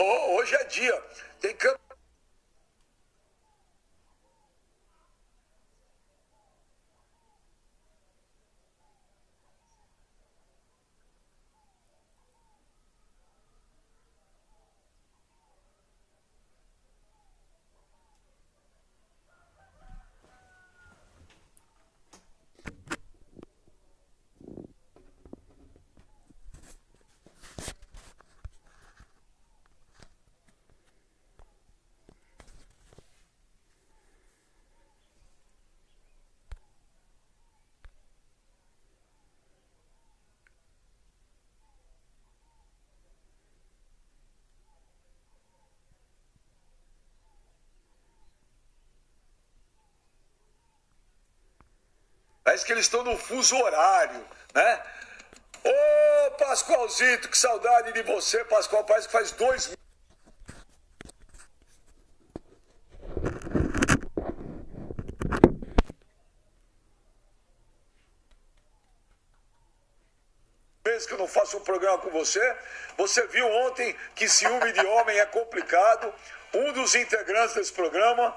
hoje é dia. Tem câmera. Parece que eles estão no fuso horário, né? Ô, Pascoalzito, que saudade de você, Pascoal. Parece que faz 2 meses que eu não faço um programa com você. Você viu ontem que ciúme de homem é complicado. Um dos integrantes desse programa...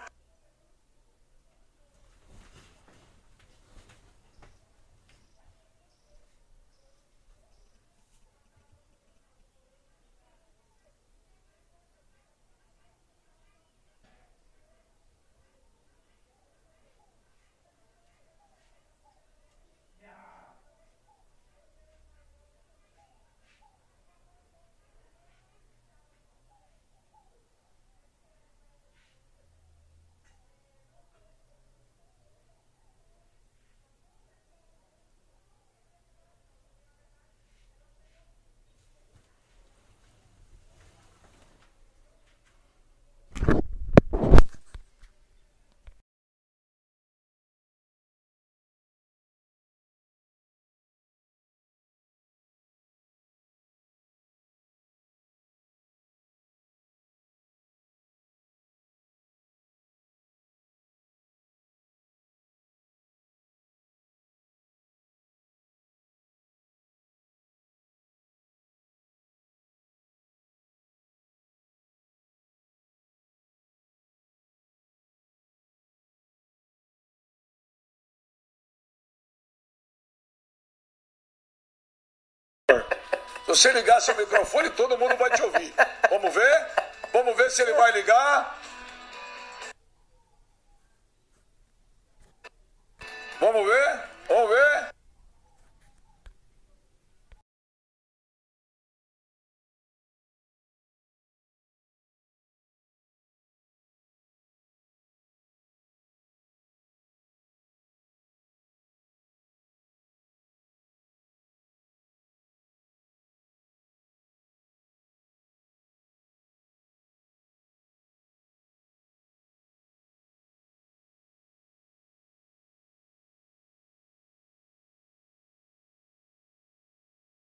Se você ligar seu microfone, todo mundo vai te ouvir. Vamos ver? Vamos ver se ele vai ligar. Vamos ver? Vamos ver?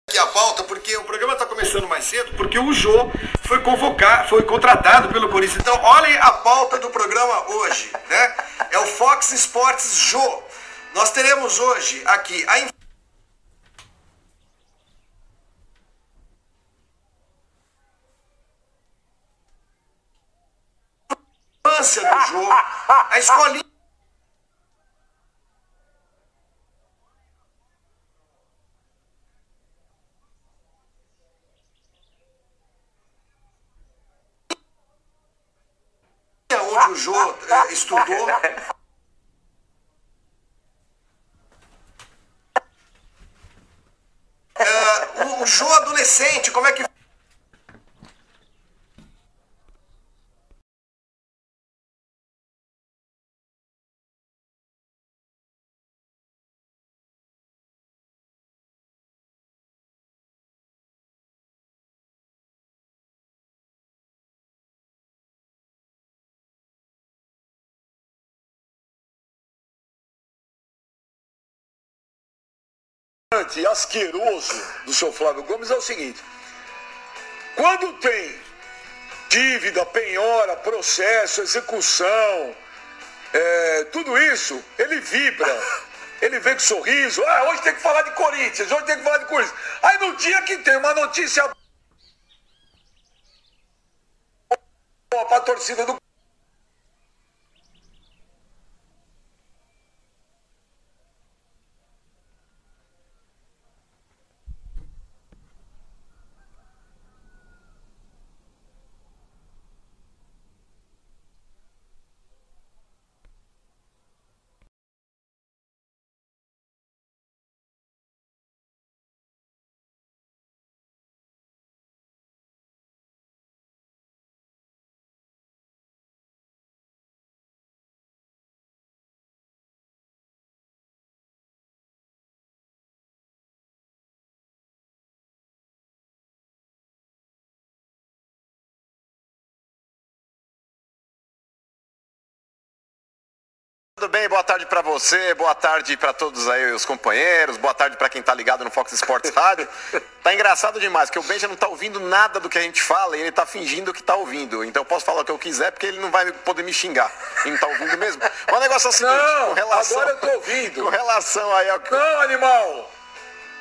Aqui a pauta, porque o programa está começando mais cedo, porque o Jô foi contratado pelo Corinthians. Então, olhem a pauta do programa hoje, né? É o Fox Sports Jô. Nós teremos hoje aqui a infância do Jô, a escolinha onde o Jô estudou. O Jô adolescente, como é que asqueroso do seu Flávio Gomes é o seguinte: quando tem dívida, penhora, processo, execução, tudo isso, ele vibra, ele vem com sorriso. Hoje tem que falar de Corinthians, hoje tem que falar de Corinthians. Aí no dia que tem uma notícia boa pra torcida do... Tudo bem? Boa tarde para você, boa tarde para todos aí os companheiros, boa tarde para quem tá ligado no Fox Sports Rádio. Tá engraçado demais, porque o Benja não tá ouvindo nada do que a gente fala e ele tá fingindo que tá ouvindo. Então eu posso falar o que eu quiser porque ele não vai poder me xingar. Ele não tá ouvindo mesmo. Mas o negócio é o seguinte, Não, com relação... agora eu tô ouvindo. Com relação aí ao... Não, animal!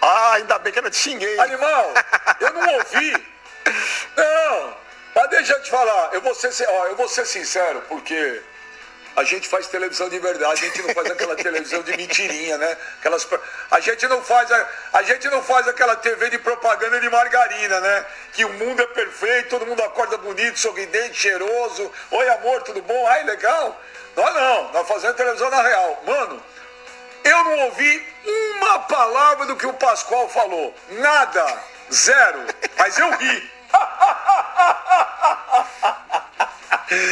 Ah, ainda bem que eu não te xinguei. Animal, eu não ouvi. Não, mas deixa eu te falar, eu vou ser sincero, porque a gente faz televisão de verdade, a gente não faz aquela televisão de mentirinha, né? A gente não faz aquela TV de propaganda de margarina, né? Que o mundo é perfeito, todo mundo acorda bonito, sorridente, cheiroso. Oi, amor, tudo bom? Ai, legal. Nós fazemos televisão na real. Mano, eu não ouvi uma palavra do que o Pascoal falou. Nada. Zero. Mas eu ri.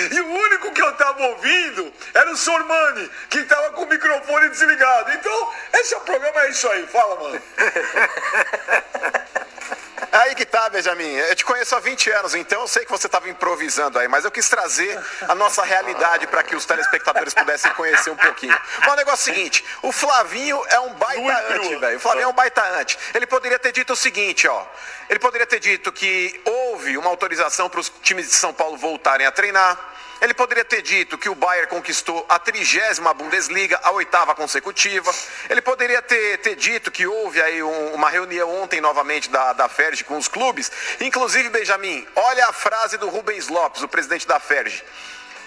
E o único que eu tava ouvindo era o Sormani, que tava com o microfone desligado. Então, esse é o programa, é isso aí. Fala, mano. Aí que tá, Benjamin. Eu te conheço há 20 anos, então eu sei que você estava improvisando aí, mas eu quis trazer a nossa realidade para que os telespectadores pudessem conhecer um pouquinho. Mas o negócio é o seguinte, o Flavinho é um baita-ante, velho. O Flavinho é um baita-ante. Ele poderia ter dito o seguinte, ó. Ele poderia ter dito que houve uma autorização para os times de São Paulo voltarem a treinar. Ele poderia ter dito que o Bayern conquistou a 30ª Bundesliga, a 8ª consecutiva. Ele poderia ter dito que houve aí uma reunião ontem novamente da Ferg com os clubes. Inclusive, Benjamin, olha a frase do Rubens Lopes, o presidente da Ferg.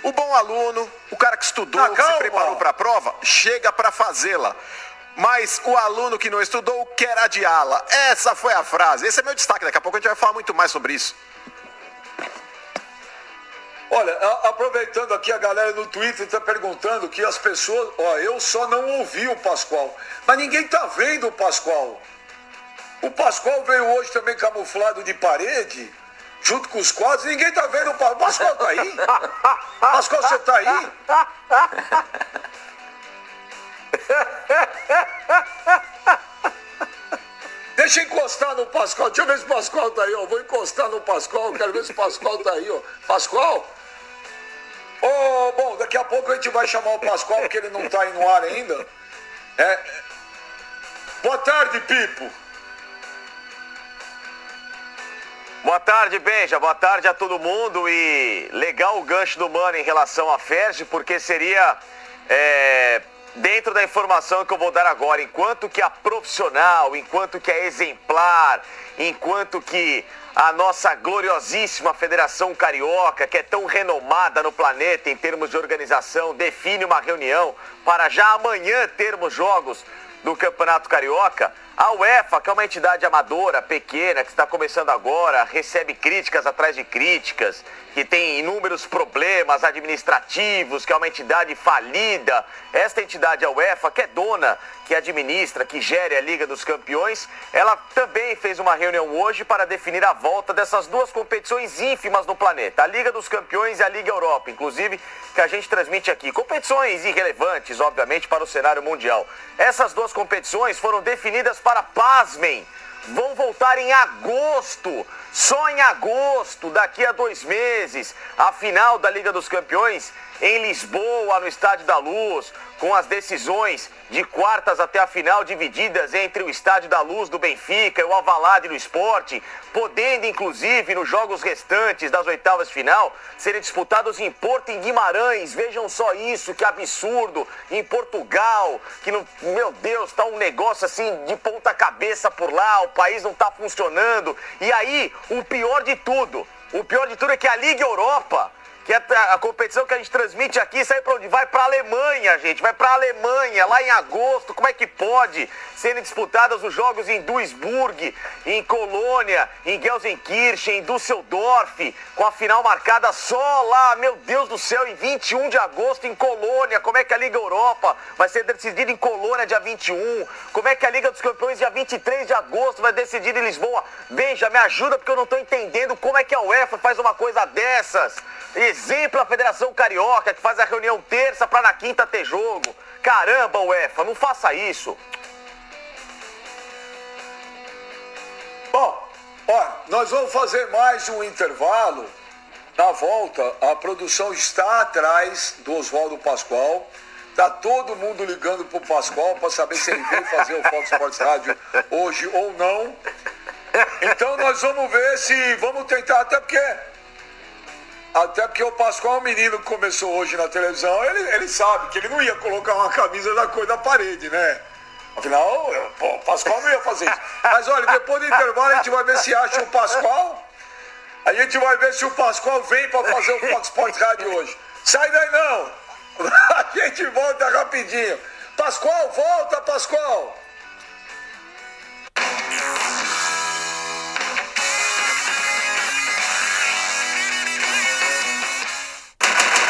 O bom aluno, o cara que estudou, que se preparou para a prova, chega para fazê-la. Mas o aluno que não estudou quer adiá-la. Essa foi a frase. Esse é meu destaque. Daqui a pouco a gente vai falar muito mais sobre isso. Olha, aproveitando aqui, a galera no Twitter está perguntando que as pessoas... eu só não ouvi o Pascoal. Mas ninguém tá vendo o Pascoal. O Pascoal veio hoje também camuflado de parede, junto com os quadros. Ninguém tá vendo o Pascoal. O Pascoal tá aí? Pascoal, você tá aí? Deixa eu encostar no Pascoal. Deixa eu ver se o Pascoal tá aí, ó. Vou encostar no Pascoal. Quero ver se o Pascoal tá aí, ó. Pascoal? Bom, daqui a pouco a gente vai chamar o Pascoal, porque ele não tá aí no ar ainda. Boa tarde, Pipo. Boa tarde, Benja. Boa tarde a todo mundo. E legal o gancho do Mano em relação à Ferg, porque seria... dentro da informação que eu vou dar agora, enquanto que a profissional, enquanto que a exemplar, enquanto que a nossa gloriosíssima Federação Carioca, que é tão renomada no planeta em termos de organização, define uma reunião para já amanhã termos jogos do Campeonato Carioca, a UEFA, que é uma entidade amadora, pequena, que está começando agora, recebe críticas atrás de críticas, que tem inúmeros problemas administrativos, que é uma entidade falida. Esta entidade, a UEFA, que é dona, que administra, que gere a Liga dos Campeões, ela também fez uma reunião hoje para definir a volta dessas duas competições ínfimas no planeta, a Liga dos Campeões e a Liga Europa, inclusive, que a gente transmite aqui. Competições irrelevantes, obviamente, para o cenário mundial. Essas duas competições foram definidas para, pasmem, vão voltar em agosto, só em agosto, daqui a 2 meses, a final da Liga dos Campeões em Lisboa, no Estádio da Luz, com as decisões de quartas até a final divididas entre o Estádio da Luz do Benfica e o Alvalade do Sport, podendo inclusive nos jogos restantes das oitavas de final serem disputados em Porto e em Guimarães. Vejam só isso, que absurdo, em Portugal, que meu Deus, tá um negócio assim de ponta cabeça por lá, o país não tá funcionando. E aí, o pior de tudo é que a Liga Europa, que é a competição que a gente transmite aqui, sai pra onde? Vai pra Alemanha, gente, vai pra Alemanha, lá em agosto. Como é que pode serem disputados os jogos em Duisburg, em Colônia, em Gelsenkirchen, em Düsseldorf, com a final marcada só lá, meu Deus do céu, em 21 de agosto em Colônia? Como é que a Liga Europa vai ser decidida em Colônia dia 21? Como é que a Liga dos Campeões dia 23 de agosto vai decidir em Lisboa? Benja, me ajuda porque eu não tô entendendo como é que a UEFA faz uma coisa dessas. Exemplo a Federação Carioca, que faz a reunião terça pra na quinta ter jogo. Caramba, UEFA, não faça isso. Bom, ó, nós vamos fazer mais um intervalo. Na volta, a produção está atrás do Oswaldo Pascoal. Tá todo mundo ligando pro Pascoal para saber se ele veio fazer o Fox Sports Rádio hoje ou não. Então nós vamos ver se vamos tentar, até porque o Pascoal é um menino que começou hoje na televisão, ele sabe que ele não ia colocar uma camisa da cor da parede, né? Afinal, o Pascoal não ia fazer isso. Mas olha, depois do intervalo a gente vai ver se acha o Pascoal. A gente vai ver se o Pascoal vem para fazer o Fox Sports Rádio hoje. Sai daí não! A gente volta rapidinho. Pascoal, volta, Pascoal!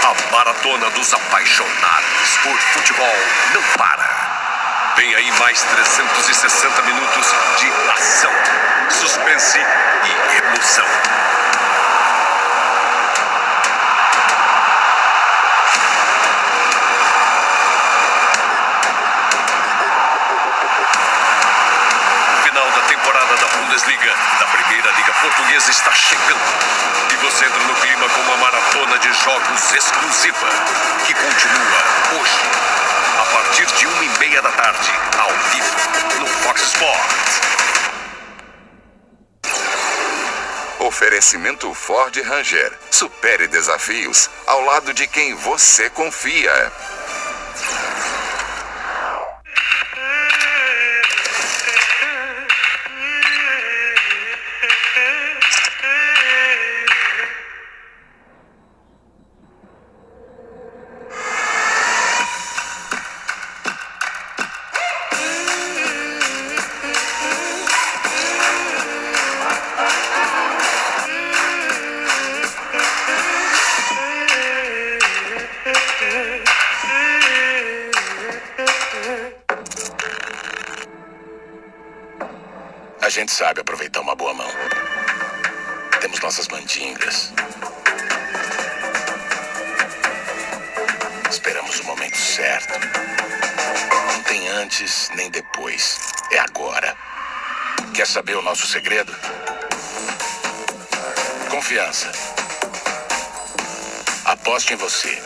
A maratona dos apaixonados por futebol não para. Vem aí mais 360 minutos de ação, suspense e emoção. O final da temporada da Bundesliga, da Primeira Liga Portuguesa, está chegando. E você entra no clima com uma maratona de jogos exclusiva, que continua hoje, a partir de 1h30 da tarde, ao vivo, no Fox Sports. Oferecimento Ford Ranger. Supere desafios ao lado de quem você confia. A gente sabe aproveitar uma boa mão. Temos nossas mandingas. Esperamos o momento certo. Não tem antes nem depois. É agora. Quer saber o nosso segredo? Confiança. Aposte em você.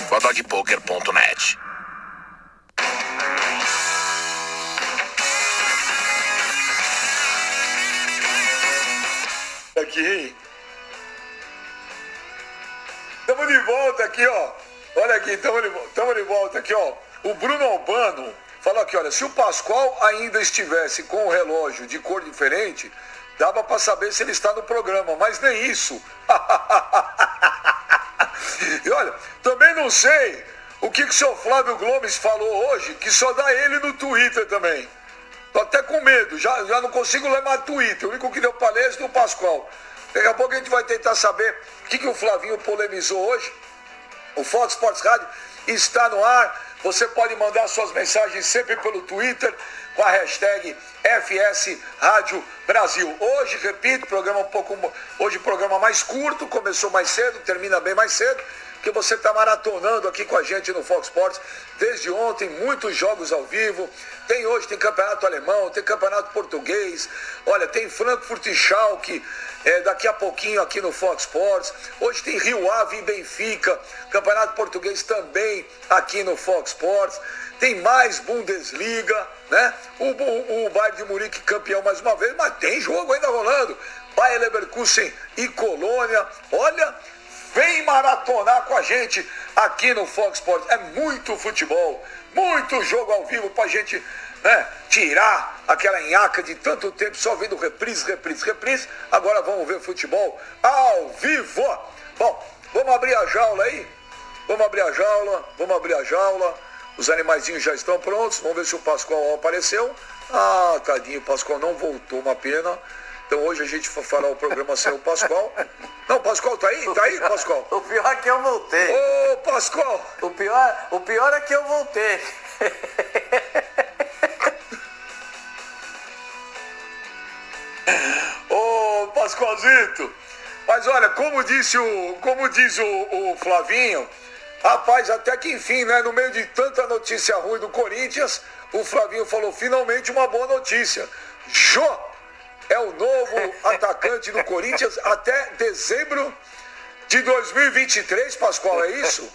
Bodogpoker.net. Aqui. Estamos de volta aqui, ó. Olha aqui, estamos de volta aqui, ó. O Bruno Albano falou aqui, olha, se o Pascoal ainda estivesse com o relógio de cor diferente, dava para saber se ele está no programa, mas nem isso. E olha, também não sei o que o seu Flávio Gomes falou hoje, que só dá ele no Twitter também. Tô até com medo, já não consigo ler mais Twitter. O único que deu palestra é o Pascoal. Daqui a pouco a gente vai tentar saber o que o Flavinho polemizou hoje. O Fox Sports Rádio está no ar. Você pode mandar suas mensagens sempre pelo Twitter com a hashtag FS Rádio Brasil. Hoje, repito, hoje programa mais curto, começou mais cedo, termina bem mais cedo, porque você está maratonando aqui com a gente no Fox Sports desde ontem, muitos jogos ao vivo. Hoje tem campeonato alemão, tem campeonato português, olha, tem Frankfurt e Schalke, daqui a pouquinho aqui no Fox Sports. Hoje tem Rio Ave e Benfica, campeonato português também aqui no Fox Sports. Tem mais Bundesliga, né? O Bayern de Munique campeão mais uma vez, mas tem jogo ainda rolando. Bayer Leverkusen e Colônia, olha, vem maratonar com a gente aqui no Fox Sports. É muito futebol, muito jogo ao vivo pra gente, né, tirar aquela nhaca de tanto tempo só vendo reprise. Agora vamos ver futebol ao vivo. Bom, Vamos abrir a jaula aí? Vamos abrir a jaula. Os animaizinhos já estão prontos. Vamos ver se o Pascoal apareceu. Ah, tadinho, o Pascoal não voltou, uma pena. Então hoje a gente fará o programa sem o Pascoal. Não, o Pascoal tá aí? Tá aí, Pascoal? O pior é que eu voltei. Ô, Pascoal! O pior é que eu voltei. Ô, Pascoalzito! Mas olha, como diz o Flavinho, rapaz, até que enfim, né? No meio de tanta notícia ruim do Corinthians, o Flavinho falou finalmente uma boa notícia. Jô é o novo atacante do Corinthians até dezembro de 2023, Pascoal, é isso?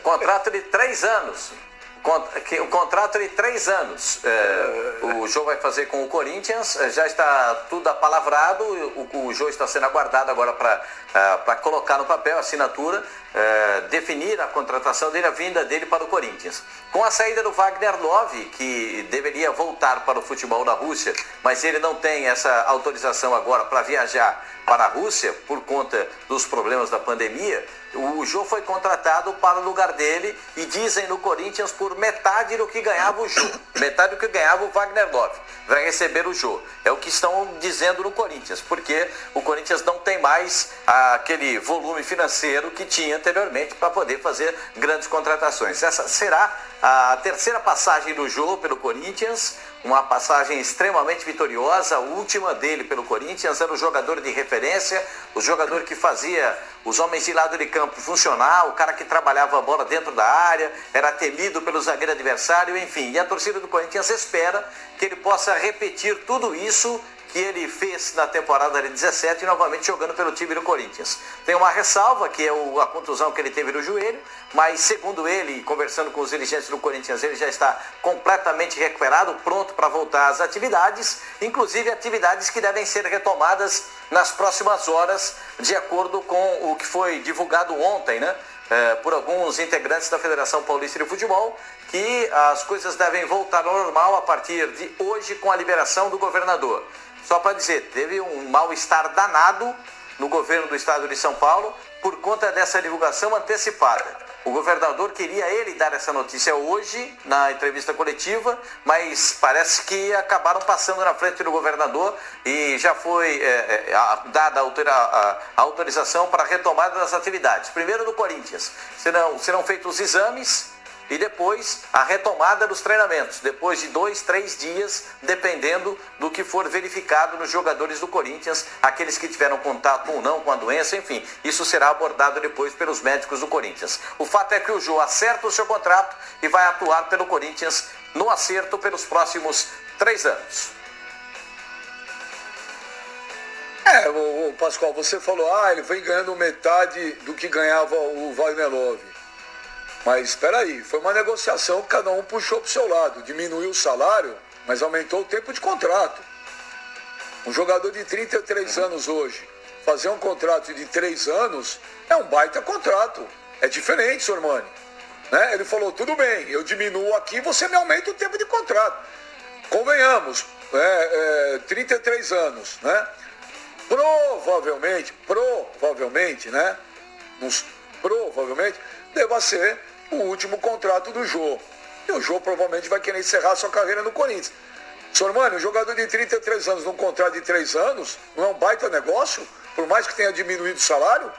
Contrato de 3 anos. O contrato de 3 anos. O Jô vai fazer com o Corinthians, já está tudo apalavrado, o Jô está sendo aguardado agora para colocar no papel a assinatura, definir a contratação dele, a vinda dele para o Corinthians. Com a saída do Wagner Love, que deveria voltar para o futebol da Rússia, mas ele não tem essa autorização agora para viajar para a Rússia por conta dos problemas da pandemia, o Jô foi contratado para o lugar dele e dizem no Corinthians por metade do que ganhava o Jô, metade do que ganhava o Wagner Love. Vai receber o Jô. É o que estão dizendo no Corinthians, porque o Corinthians não tem mais aquele volume financeiro que tinha anteriormente para poder fazer grandes contratações. Essa será a terceira passagem do Jô pelo Corinthians, uma passagem extremamente vitoriosa. A última dele pelo Corinthians era o jogador de referência, o jogador que fazia os homens de lado de campo funcionar, o cara que trabalhava a bola dentro da área, era temido pelo zagueiro adversário, enfim. E a torcida do Corinthians espera que ele possa repetir tudo isso que ele fez na temporada de 17 e novamente jogando pelo time do Corinthians. Tem uma ressalva, que é a contusão que ele teve no joelho, mas segundo ele, conversando com os dirigentes do Corinthians, ele já está completamente recuperado, pronto para voltar às atividades, inclusive atividades que devem ser retomadas nas próximas horas, de acordo com o que foi divulgado ontem, né? Por alguns integrantes da Federação Paulista de Futebol, que as coisas devem voltar ao normal a partir de hoje com a liberação do governador. Só para dizer, teve um mal-estar danado no governo do estado de São Paulo por conta dessa divulgação antecipada. O governador queria ele dar essa notícia hoje na entrevista coletiva, mas parece que acabaram passando na frente do governador e já foi dada a autorização para a retomada das atividades. Primeiro no Corinthians, serão feitos os exames e depois a retomada dos treinamentos, depois de 2, 3 dias, dependendo do que for verificado nos jogadores do Corinthians, aqueles que tiveram contato ou não com a doença, enfim, isso será abordado depois pelos médicos do Corinthians. O fato é que o Jô acerta o seu contrato e vai atuar pelo Corinthians no acerto pelos próximos 3 anos. Pascoal, você falou, ele vem ganhando metade do que ganhava o Wagner Love. Mas espera aí, foi uma negociação que cada um puxou para o seu lado. Diminuiu o salário, mas aumentou o tempo de contrato. Um jogador de 33 anos hoje, fazer um contrato de 3 anos, é um baita contrato. É diferente, Sormani. Né? Ele falou, tudo bem, eu diminuo aqui, você me aumenta o tempo de contrato. Convenhamos, 33 anos, né? Provavelmente, né? Provavelmente, deva ser o último contrato do Jô. E o Jô provavelmente vai querer encerrar sua carreira no Corinthians. Sormani, um jogador de 33 anos num contrato de 3 anos, não é um baita negócio? Por mais que tenha diminuído o salário?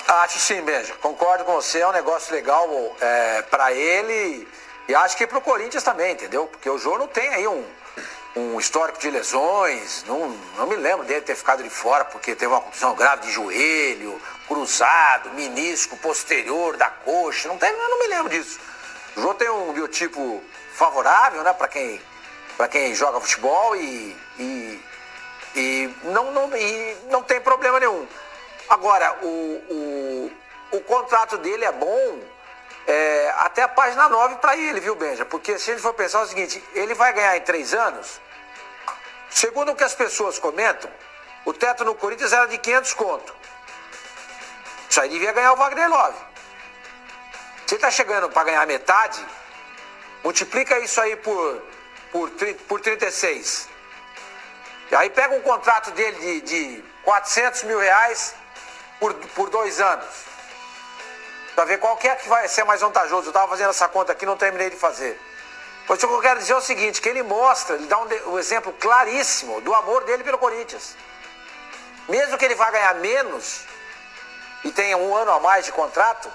Acho sim, Benja. Concordo com você, é um negócio legal para ele e acho que para o Corinthians também, entendeu? Porque o Jô não tem aí um histórico de lesões, não me lembro dele ter ficado de fora porque teve uma contusão grave de joelho, cruzado, menisco posterior da coxa, eu não me lembro disso. O Jô tem um biotipo favorável, né, para quem joga futebol e não tem problema nenhum. Agora, o contrato dele é bom até a página 9 para ele, viu, Benja? Porque se ele for pensar o seguinte, ele vai ganhar em 3 anos, segundo o que as pessoas comentam, o teto no Corinthians era de 500 conto. Isso aí devia ganhar o Wagner Love. Se ele está chegando para ganhar metade, multiplica isso aí por 36. Aí pega um contrato dele de 400 mil reais por 2 anos. Pra ver qual que é que vai ser mais vantajoso. Eu estava fazendo essa conta aqui, não terminei de fazer. Pois o que eu quero dizer é o seguinte, que ele mostra, ele dá um exemplo claríssimo do amor dele pelo Corinthians. Mesmo que ele vá ganhar menos e tenha 1 ano a mais de contrato,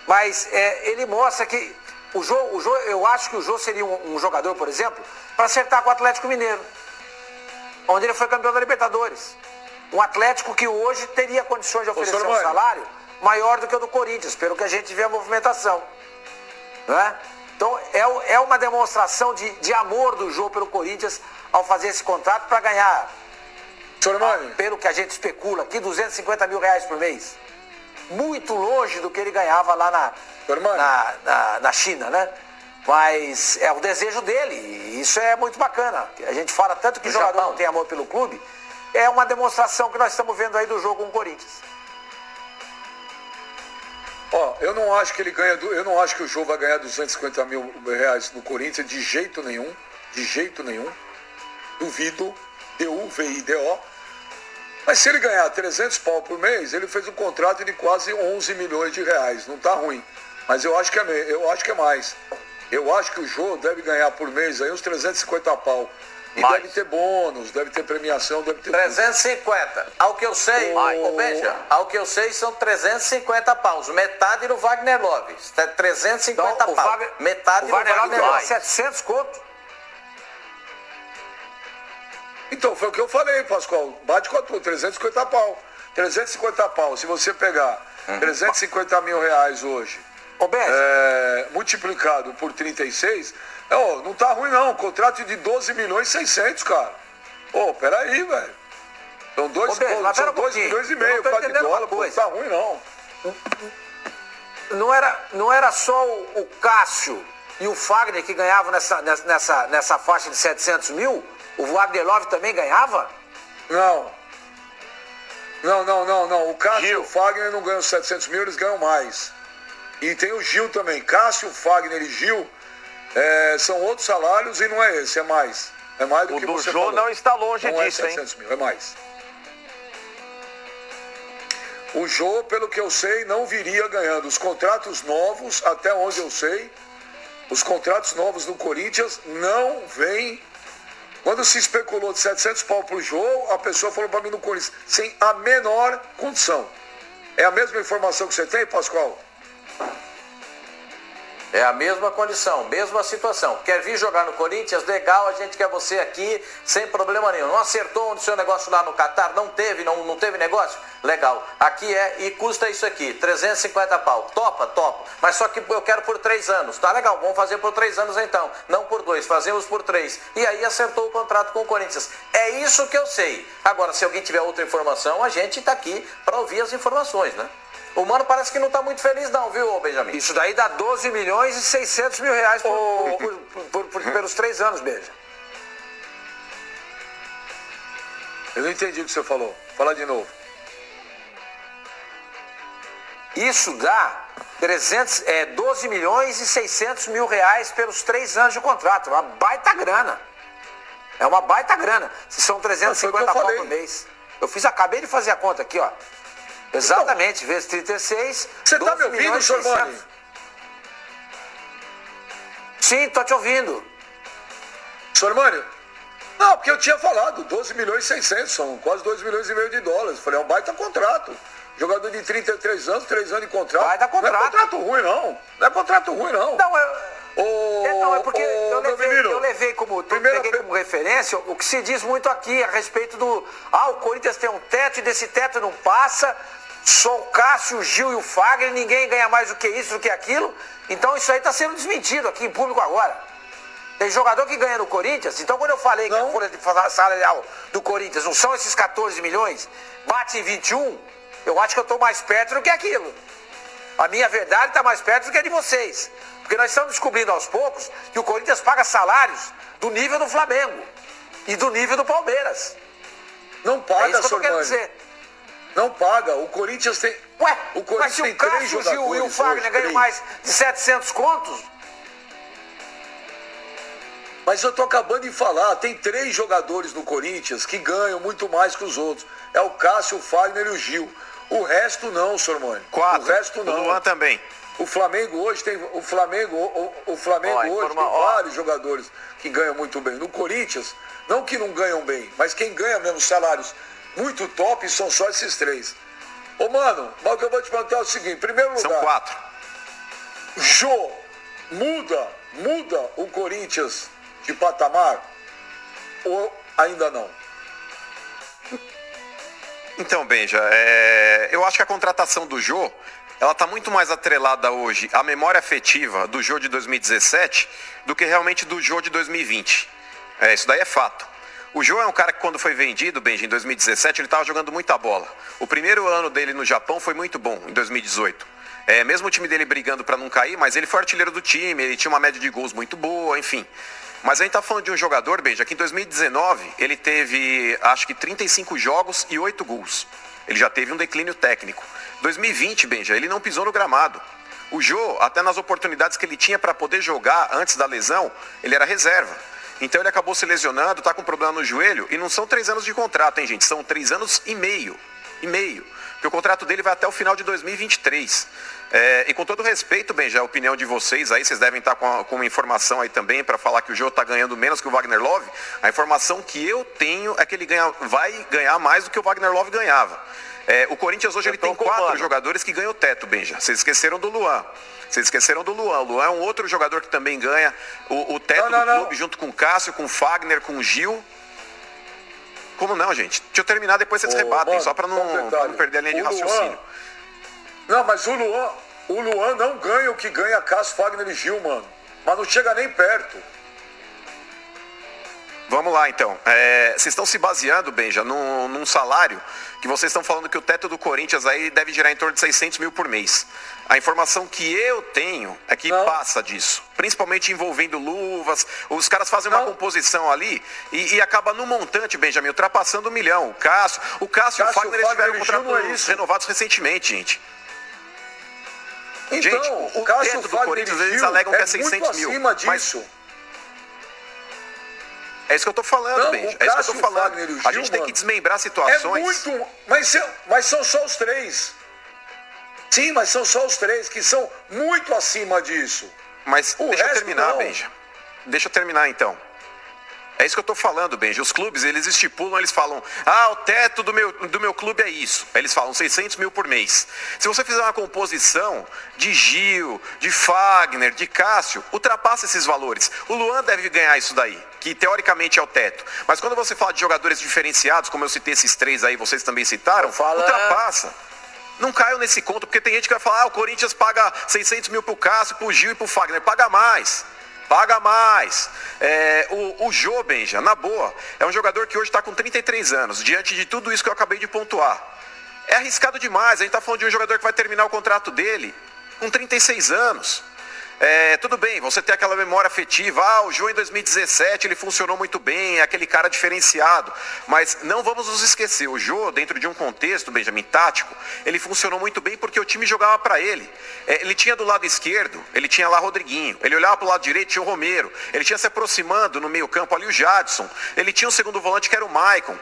mas ele mostra que o Jô, eu acho que o Jô seria um jogador, por exemplo, para acertar com o Atlético Mineiro, onde ele foi campeão da Libertadores. Um Atlético que hoje teria condições de oferecer um salário maior do que o do Corinthians, pelo que a gente vê a movimentação. Não é? Então é uma demonstração de amor do Jô pelo Corinthians ao fazer esse contrato para ganhar, pelo que a gente especula aqui, 250 mil reais por mês. Muito longe do que ele ganhava lá na China, né? Mas é o desejo dele, e isso é muito bacana. A gente fala tanto que o jogador não tem amor pelo clube, é uma demonstração que nós estamos vendo aí do jogo com o Corinthians. Ó, eu não acho que ele ganha, eu não acho que o Jô vai ganhar 250 mil reais no Corinthians de jeito nenhum, duvido, D-U-V-I-D-O, mas se ele ganhar 300 pau por mês, ele fez um contrato de quase 11 milhões de reais, não tá ruim, mas eu acho que é mais, eu acho que o Jô deve ganhar por mês aí uns 350 pau. E deve ter bônus, deve ter premiação, deve ter 350. Tudo. Ao que eu sei, Beija, ao que eu sei são 350 paus. Metade no Wagner Love. 350 então, pau. Metade no Wagner Love. 700 conto. Então, foi o que eu falei, Pascoal. Bate com a tua, 350 pau. 350 pau. Se você pegar 350 mil reais hoje, multiplicado por 36... não tá ruim não, contrato de 12 milhões e 600, cara. Peraí, velho. São 2 milhões e meio por causa de dólar, não tá ruim não. Não era só o Cássio e o Fagner que ganhavam nessa faixa de 700 mil? O Wagner Love também ganhava? Não. O Cássio e o Fagner não ganham 700 mil, eles ganham mais. E tem o Gil também. Cássio, Fagner e Gil... são outros salários e não é esse, é mais. É mais do que você falou. O do Jô não está longe não disso, é 700 mil, é mais. O Jô, pelo que eu sei, não viria ganhando. Os contratos novos, até onde eu sei, os contratos novos do Corinthians não vêm. Quando se especulou de 700 pau pro Jô, a pessoa falou para mim no Corinthians, sem a menor condição. É a mesma informação que você tem, Pascoal? É a mesma condição, mesma situação. Quer vir jogar no Corinthians? Legal, a gente quer você aqui sem problema nenhum. Não acertou o seu negócio lá no Catar? Não teve negócio? Legal. Aqui e custa isso aqui, 350 pau. Topa. Mas só que eu quero por 3 anos. Tá legal, vamos fazer por 3 anos então. Não por 2, fazemos por 3. E aí acertou o contrato com o Corinthians. É isso que eu sei. Agora, se alguém tiver outra informação, a gente tá aqui para ouvir as informações, né? O Mano parece que não tá muito feliz não, viu, Benjamin? Isso daí dá 12 milhões e 600 mil reais pelos 3 anos, Beija. Eu não entendi o que você falou. Fala de novo. Isso dá 12 milhões e 600 mil reais pelos 3 anos de contrato. É uma baita grana. É uma baita grana. Se são 350 pau por mês. Acabei de fazer a conta aqui, ó. Exatamente, vezes 36. Você tá me ouvindo, senhor Mani? Sim, tô te ouvindo. Senhor Mani? Não, porque eu tinha falado, 12 milhões e 600, são quase 2 milhões e meio de dólares. Falei, é um baita contrato. Jogador de 33 anos, 3 anos de contrato. Baita contrato. Não é contrato ruim, não. Não é contrato ruim, não. Não, é porque eu levei como referência o que se diz muito aqui a respeito do... o Corinthians tem um teto e desse teto não passa... Só o Cássio, o Gil e o Fagner, ninguém ganha mais do que isso, do que aquilo. Então isso aí está sendo desmentido aqui em público agora. Tem jogador que ganha no Corinthians. Então quando eu falei que a folha de salarial do Corinthians não são esses 14 milhões, bate em 21, eu acho que eu estou mais perto do que aquilo. A minha verdade está mais perto do que a de vocês. Porque nós estamos descobrindo aos poucos que o Corinthians paga salários do nível do Flamengo e do nível do Palmeiras. Não paga, isso que eu quero dizer. Não paga, o Corinthians tem... o Corinthians mas se o Cássio, o Gil e o Fagner ganham mais de 700 contos... Mas eu tô acabando de falar, tem 3 jogadores no Corinthians que ganham muito mais que os outros. É o Cássio, o Fagner e o Gil. O resto não, Sormani. 4. O resto não. O Luan também. O Flamengo hoje tem tem vários jogadores que ganham muito bem. No Corinthians, não que não ganham bem, mas quem ganha mesmo salários muito top são só esses 3. Ô, mano, mas o que eu vou te perguntar é o seguinte, em primeiro lugar... São 4. Jô, muda o Corinthians de patamar ou ainda não? Então, Benja, eu acho que a contratação do Jô, ela está muito mais atrelada hoje à memória afetiva do Jô de 2017 do que realmente do Jô de 2020. Isso daí é fato. O Jô é um cara que quando foi vendido, Benja, em 2017, ele estava jogando muita bola. O primeiro ano dele no Japão foi muito bom, em 2018. Mesmo o time dele brigando para não cair, mas ele foi artilheiro do time, ele tinha uma média de gols muito boa, enfim. Mas a gente tá falando de um jogador, Benja, que em 2019 ele teve, acho que 35 jogos e 8 gols. Ele já teve um declínio técnico. 2020, Benja, ele não pisou no gramado. O Jô, até nas oportunidades que ele tinha para poder jogar antes da lesão, ele era reserva. Então ele acabou se lesionando, tá com problema no joelho, e não são 3 anos de contrato, hein, gente? São 3 anos e meio. Porque o contrato dele vai até o final de 2023. E com todo respeito, Benja, a opinião de vocês aí, vocês devem estar com uma informação aí também para falar que o Jô está ganhando menos que o Wagner Love. A informação que eu tenho é que ele vai ganhar mais do que o Wagner Love ganhava. O Corinthians hoje ele tem 4 jogadores que ganham o teto, Benja. Vocês esqueceram do Luan. O Luan é um outro jogador que também ganha o teto do clube junto com o Cássio, com o Fagner, com o Gil. Como não, gente? Deixa eu terminar, depois vocês rebatem, mano, só para não perder a linha de raciocínio. Não, mas o Luan não ganha o que ganha Cássio, Fagner e Gil, mano. Mas não chega nem perto. Vamos lá, então. Vocês estão se baseando, Benja, num salário que vocês estão falando que o teto do Corinthians aí deve girar em torno de 600 mil por mês. A informação que eu tenho é que passa disso. Principalmente envolvendo luvas. Os caras fazem uma composição ali e acaba no montante, Benjamin, ultrapassando 1 milhão. O Cássio e o Fagner tiveram contratos renovados recentemente, gente. Então, gente, o teto do Corinthians, eles alegam que é 600 mil. Acima disso. É isso que eu tô falando, Benja. É isso que eu tô falando. A gente tem que desmembrar situações. Mas são só os 3. Sim, mas são só os 3 que são muito acima disso. Mas deixa eu terminar, Benja. Deixa eu terminar, então. É isso que eu tô falando, Benja. Os clubes, eles estipulam, eles falam, o teto do meu clube é isso. Aí eles falam 600 mil por mês. Se você fizer uma composição de Gil, de Fagner, de Cássio, ultrapassa esses valores. O Luan deve ganhar isso daí, que teoricamente é o teto. Mas quando você fala de jogadores diferenciados, como eu citei esses 3 aí, vocês também citaram, ultrapassa. Não caiam nesse conto, porque tem gente que vai falar, o Corinthians paga 600 mil pro Cássio, pro Gil e pro Fagner. Paga mais. O Jô, Benja, na boa, é um jogador que hoje está com 33 anos, diante de tudo isso que eu acabei de pontuar. É arriscado demais, a gente está falando de um jogador que vai terminar o contrato dele com 36 anos. Tudo bem, você tem aquela memória afetiva, o Jô em 2017 ele funcionou muito bem, é aquele cara diferenciado, mas não vamos nos esquecer, o Jô, dentro de um contexto, Benjamin, tático, ele funcionou muito bem porque o time jogava para ele. Ele tinha do lado esquerdo, ele tinha lá Rodriguinho, ele olhava para o lado direito, tinha o Romero, ele tinha se aproximando no meio campo ali o Jadson, ele tinha um segundo volante que era o Maicon.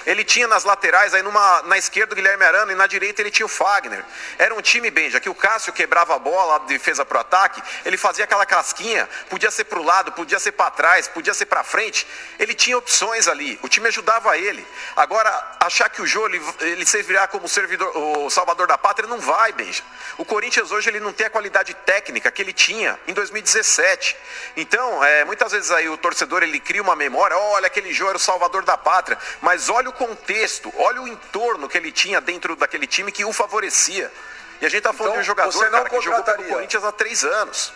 Ele tinha nas laterais, aí na esquerda o Guilherme Arana e na direita ele tinha o Fagner. Era um time, Benja, que o Cássio quebrava a bola, de defesa pro ataque, ele fazia aquela casquinha, podia ser pro lado, podia ser para trás, podia ser para frente. Ele tinha opções ali, o time ajudava ele. Agora, achar que o Jô, ele servirá como o salvador da pátria, não vai, Benja. O Corinthians hoje ele não tem a qualidade técnica que ele tinha em 2017. Então, muitas vezes aí o torcedor ele cria uma memória, olha, aquele Jô era o salvador da pátria, mas olha o contexto, olha o entorno que ele tinha dentro daquele time que o favorecia. E a gente tá falando de um jogador, cara, que jogou pelo Corinthians há 3 anos.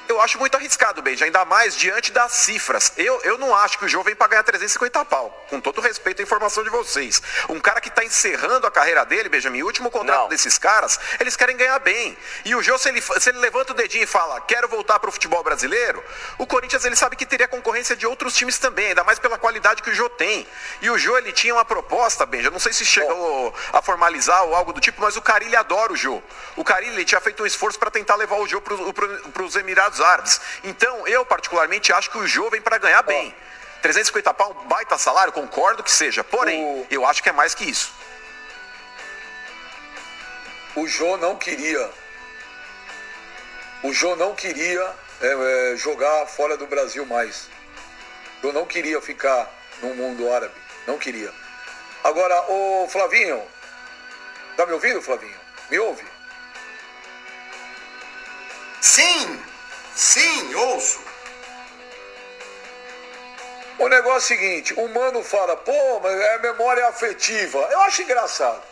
Eu acho muito arriscado, Benja, ainda mais diante das cifras. Eu não acho que o Jô vem para ganhar 350 pau, com todo respeito à informação de vocês. Um cara que está encerrando a carreira dele, Benjamin, o último contrato desses caras, eles querem ganhar bem. E o Jô, se ele levanta o dedinho e fala, quero voltar para o futebol brasileiro, o Corinthians ele sabe que teria concorrência de outros times também, ainda mais pela qualidade que o Jô tem. E o Jô, ele tinha uma proposta, Benja, não sei se chegou a formalizar ou algo do tipo, mas o Carille adora o Jô. O Carille tinha feito um esforço para tentar levar o Jô para os Emirados árabes. Então, eu particularmente acho que o Jô vem para ganhar bem. 350 pau, baita salário, concordo que seja. Porém, eu acho que é mais que isso. O Jô não queria. O Jô não queria jogar fora do Brasil mais. O Jô não queria ficar no mundo árabe. Não queria. Agora, ô Flavinho, tá me ouvindo, Flavinho? Me ouve? Sim, ouço. O negócio é o seguinte, o Mano fala, pô, mas é memória afetiva. Eu acho engraçado.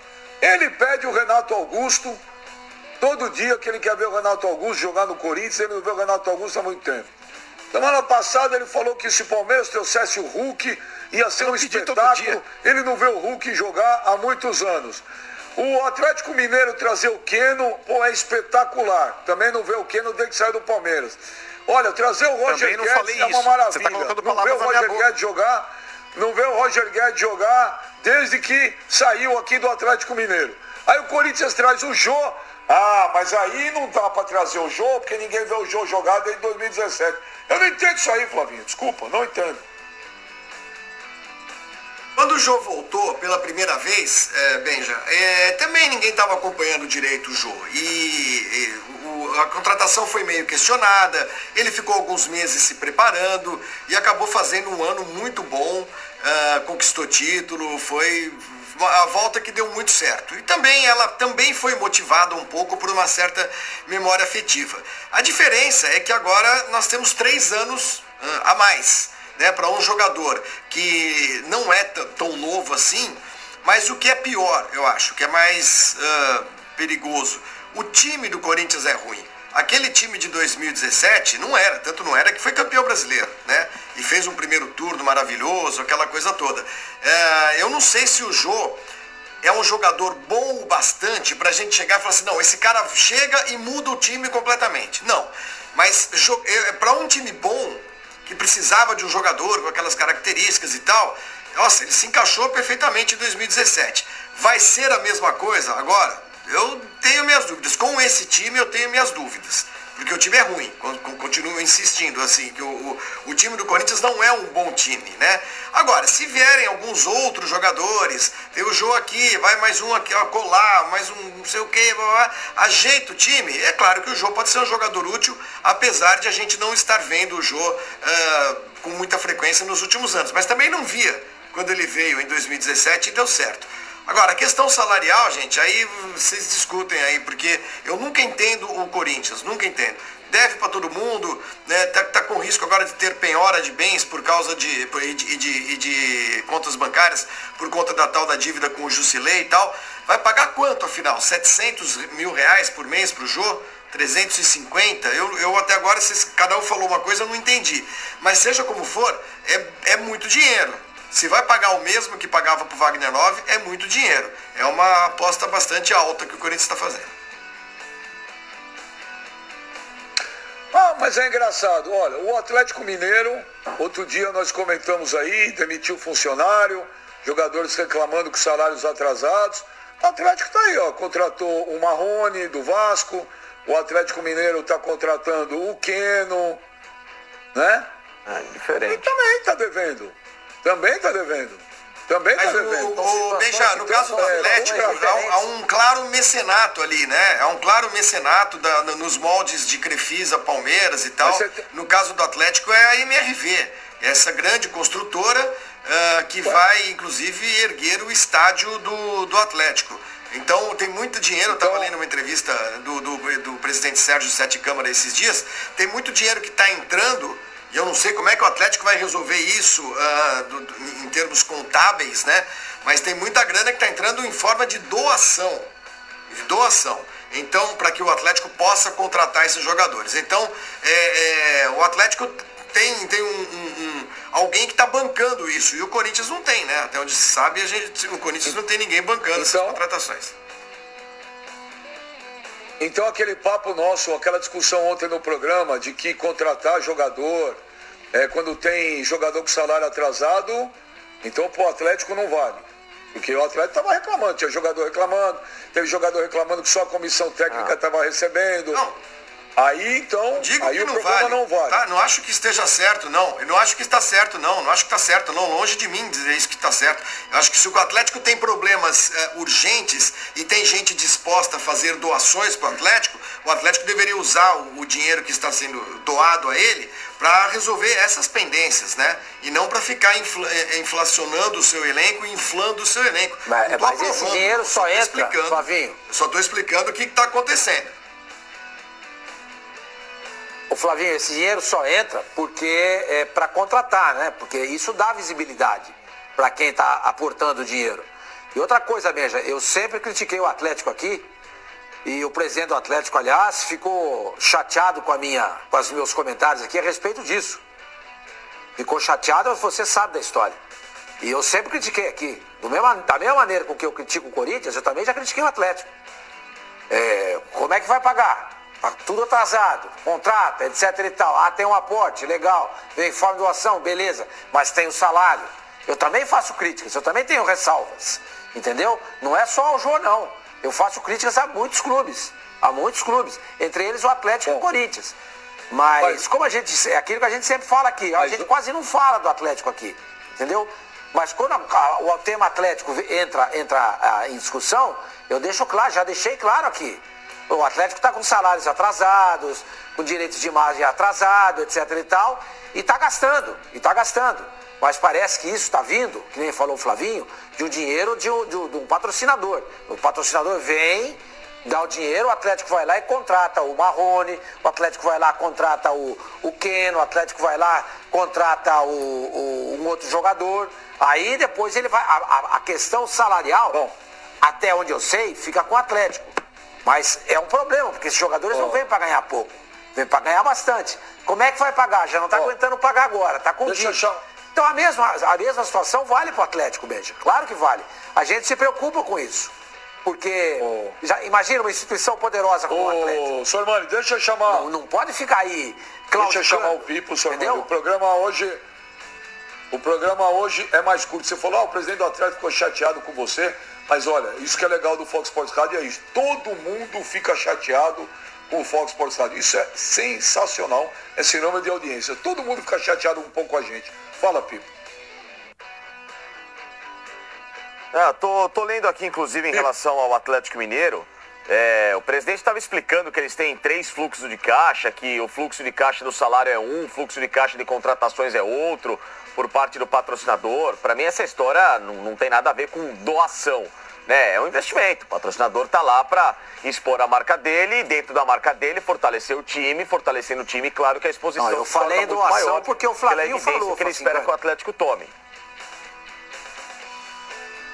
Ele pede o Renato Augusto, todo dia que ele quer ver o Renato Augusto jogar no Corinthians, ele não vê o Renato Augusto há muito tempo. Semana passada ele falou que se o Palmeiras trouxesse o Hulk, ia ser um espetáculo. Ele não vê o Hulk jogar há muitos anos. O Atlético Mineiro trazer o Keno, pô, é espetacular. Também não vê o Keno desde que saiu do Palmeiras. Olha, trazer o Roger Guedes é uma maravilha. Tá não vê o Roger Guedes jogar, não vê o Roger Guedes jogar desde que saiu aqui do Atlético Mineiro. Aí o Corinthians traz o Jô. Ah, mas aí não dá pra trazer o Jô, porque ninguém vê o Jô jogar desde 2017. Eu não entendo isso aí, Flavinho. Desculpa, não entendo. Quando o Jô voltou pela primeira vez, Benja, também ninguém estava acompanhando direito o Jô. A contratação foi meio questionada, ele ficou alguns meses se preparando e acabou fazendo um ano muito bom, conquistou título, foi a volta que deu muito certo. E também ela também foi motivada um pouco por uma certa memória afetiva. A diferença é que agora nós temos 3 anos a mais, né, para um jogador que não é tão novo assim, mas o que é pior, eu acho, que é mais perigoso, o time do Corinthians é ruim. Aquele time de 2017 tanto não era que foi campeão brasileiro, né? E fez um primeiro turno maravilhoso, aquela coisa toda. Eu não sei se o Jô é um jogador bom o bastante pra gente chegar e falar assim, não, esse cara chega e muda o time completamente. Não, mas para um time bom, que precisava de um jogador com aquelas características e tal, nossa, ele se encaixou perfeitamente em 2017. Vai ser a mesma coisa agora? Eu tenho minhas dúvidas. Com esse time eu tenho minhas dúvidas. Porque o time é ruim. Continuo insistindo assim, que o time do Corinthians não é um bom time, né? Agora, se vierem alguns outros jogadores, tem o Jô aqui, vai mais um aqui, ó, colar, mais um não sei o que, ajeita o time. É claro que o Jô pode ser um jogador útil, apesar de a gente não estar vendo o Jô com muita frequência nos últimos anos. Mas também não via quando ele veio em 2017 e deu certo. Agora, a questão salarial, gente, aí vocês discutem aí, porque eu nunca entendo o Corinthians, nunca entendo. Deve para todo mundo, né, tá com risco agora de ter penhora de bens por causa de contas bancárias, por conta da tal da dívida com o Jusilei e tal. Vai pagar quanto, afinal? 700 mil reais por mês pro Jô? 350? Eu até agora, cada um falou uma coisa, eu não entendi. Mas seja como for, é muito dinheiro. Se vai pagar o mesmo que pagava para o Wagner Love, é muito dinheiro. É uma aposta bastante alta que o Corinthians está fazendo. Mas é engraçado. Olha, o Atlético Mineiro, outro dia nós comentamos aí, demitiu funcionário, jogadores reclamando com salários atrasados. O Atlético está aí, ó, contratou o Marrone do Vasco, o Atlético Mineiro está contratando o Keno, né? Diferente. E também está devendo. Também está devendo. Benja, no caso do Atlético, há um claro mecenato ali, né? Há um claro mecenato nos moldes de Crefisa, Palmeiras e tal. No caso do Atlético é a MRV, essa grande construtora que vai, inclusive, erguer o estádio do Atlético. Então tem muito dinheiro, eu estava lendo uma entrevista do presidente Sérgio Sete Câmara esses dias, tem muito dinheiro que está entrando. E eu não sei como é que o Atlético vai resolver isso em termos contábeis, né? Mas tem muita grana que está entrando em forma de doação. Então, para que o Atlético possa contratar esses jogadores. Então, o Atlético tem alguém que está bancando isso. E o Corinthians não tem, né? Até onde se sabe, o Corinthians não tem ninguém bancando essas contratações. Então aquele papo nosso, aquela discussão ontem no programa de que contratar jogador, quando tem jogador com salário atrasado, então pro Atlético não vale. Porque o Atlético estava reclamando, tinha jogador reclamando, teve jogador reclamando que só a comissão técnica estava recebendo. Aí então, Digo aí que o não programa vale. não vale. Tá? Não acho que esteja certo, não. Eu não acho que está certo, não. Não acho que está certo, não. Longe de mim dizer isso que está certo. Eu acho que se o Atlético tem problemas urgentes e tem gente disposta a fazer doações para o Atlético deveria usar o dinheiro que está sendo doado a ele para resolver essas pendências, né? E não para ficar inflacionando o seu elenco e inflando o seu elenco. Mas esse dinheiro só entra, Flavinho. Eu só estou explicando o que está acontecendo. Ô Flavinho, esse dinheiro só entra porque é para contratar, né? Porque isso dá visibilidade para quem está aportando dinheiro. E outra coisa, Benja, eu sempre critiquei o Atlético aqui, e o presidente do Atlético, aliás, ficou chateado com os meus comentários aqui a respeito disso. Ficou chateado, você sabe da história. E eu sempre critiquei aqui. Da mesma maneira com que eu critico o Corinthians, eu também já critiquei o Atlético. Como é que vai pagar? Tudo atrasado, contrato, etc e tal. Ah, tem um aporte, legal. Vem em forma de doação, beleza. Mas tem o salário. Eu também faço críticas, eu também tenho ressalvas. Entendeu? Não é só ao Jô, não. Eu faço críticas a muitos clubes. A muitos clubes. Entre eles o Atlético e o Corinthians. Mas como é aquilo que a gente sempre fala aqui. A gente quase não fala do Atlético aqui. Entendeu? Mas quando o tema Atlético entra em discussão, eu deixo claro, já deixei claro aqui. O Atlético está com salários atrasados, com direitos de imagem atrasados, etc e tal, e está gastando. Mas parece que isso está vindo, que nem falou o Flavinho, de um dinheiro de um patrocinador. O patrocinador vem, dá o dinheiro, o Atlético vai lá e contrata o Marrone, o Atlético vai lá, contrata o Keno, o Atlético vai lá, contrata um outro jogador. Aí depois ele vai. A questão salarial, até onde eu sei, fica com o Atlético. Mas é um problema, porque esses jogadores não vêm para ganhar pouco, vêm para ganhar bastante. Como é que vai pagar? Já não está aguentando pagar agora, está com dívida. Então a mesma situação vale para o Atlético, Benja. Claro que vale. A gente se preocupa com isso. Porque, imagina uma instituição poderosa como o Atlético. Sormani, deixa eu chamar. Não pode ficar aí claudicando. Deixa eu chamar o Pipo, Sormani. O programa hoje é mais curto. Você falou, o presidente do Atlético ficou chateado com você. Mas olha, isso que é legal do Fox Sports Radio é isso. Todo mundo fica chateado com o Fox Sports Radio. Isso é sensacional. É sinônimo de audiência. Todo mundo fica chateado um pouco com a gente. Fala, Pipo. Tô lendo aqui, inclusive, em relação ao Atlético Mineiro. O presidente estava explicando que eles têm 3 fluxos de caixa, que o fluxo de caixa do salário é um, o fluxo de caixa de contratações é outro, por parte do patrocinador. Para mim, essa história não tem nada a ver com doação, né? É um investimento. O patrocinador está lá para expor a marca dele e, dentro da marca dele, fortalecer o time. Fortalecendo o time, claro que a exposição eu falei doação maior, porque o Flavinho falou que ele espera que o Atlético tome.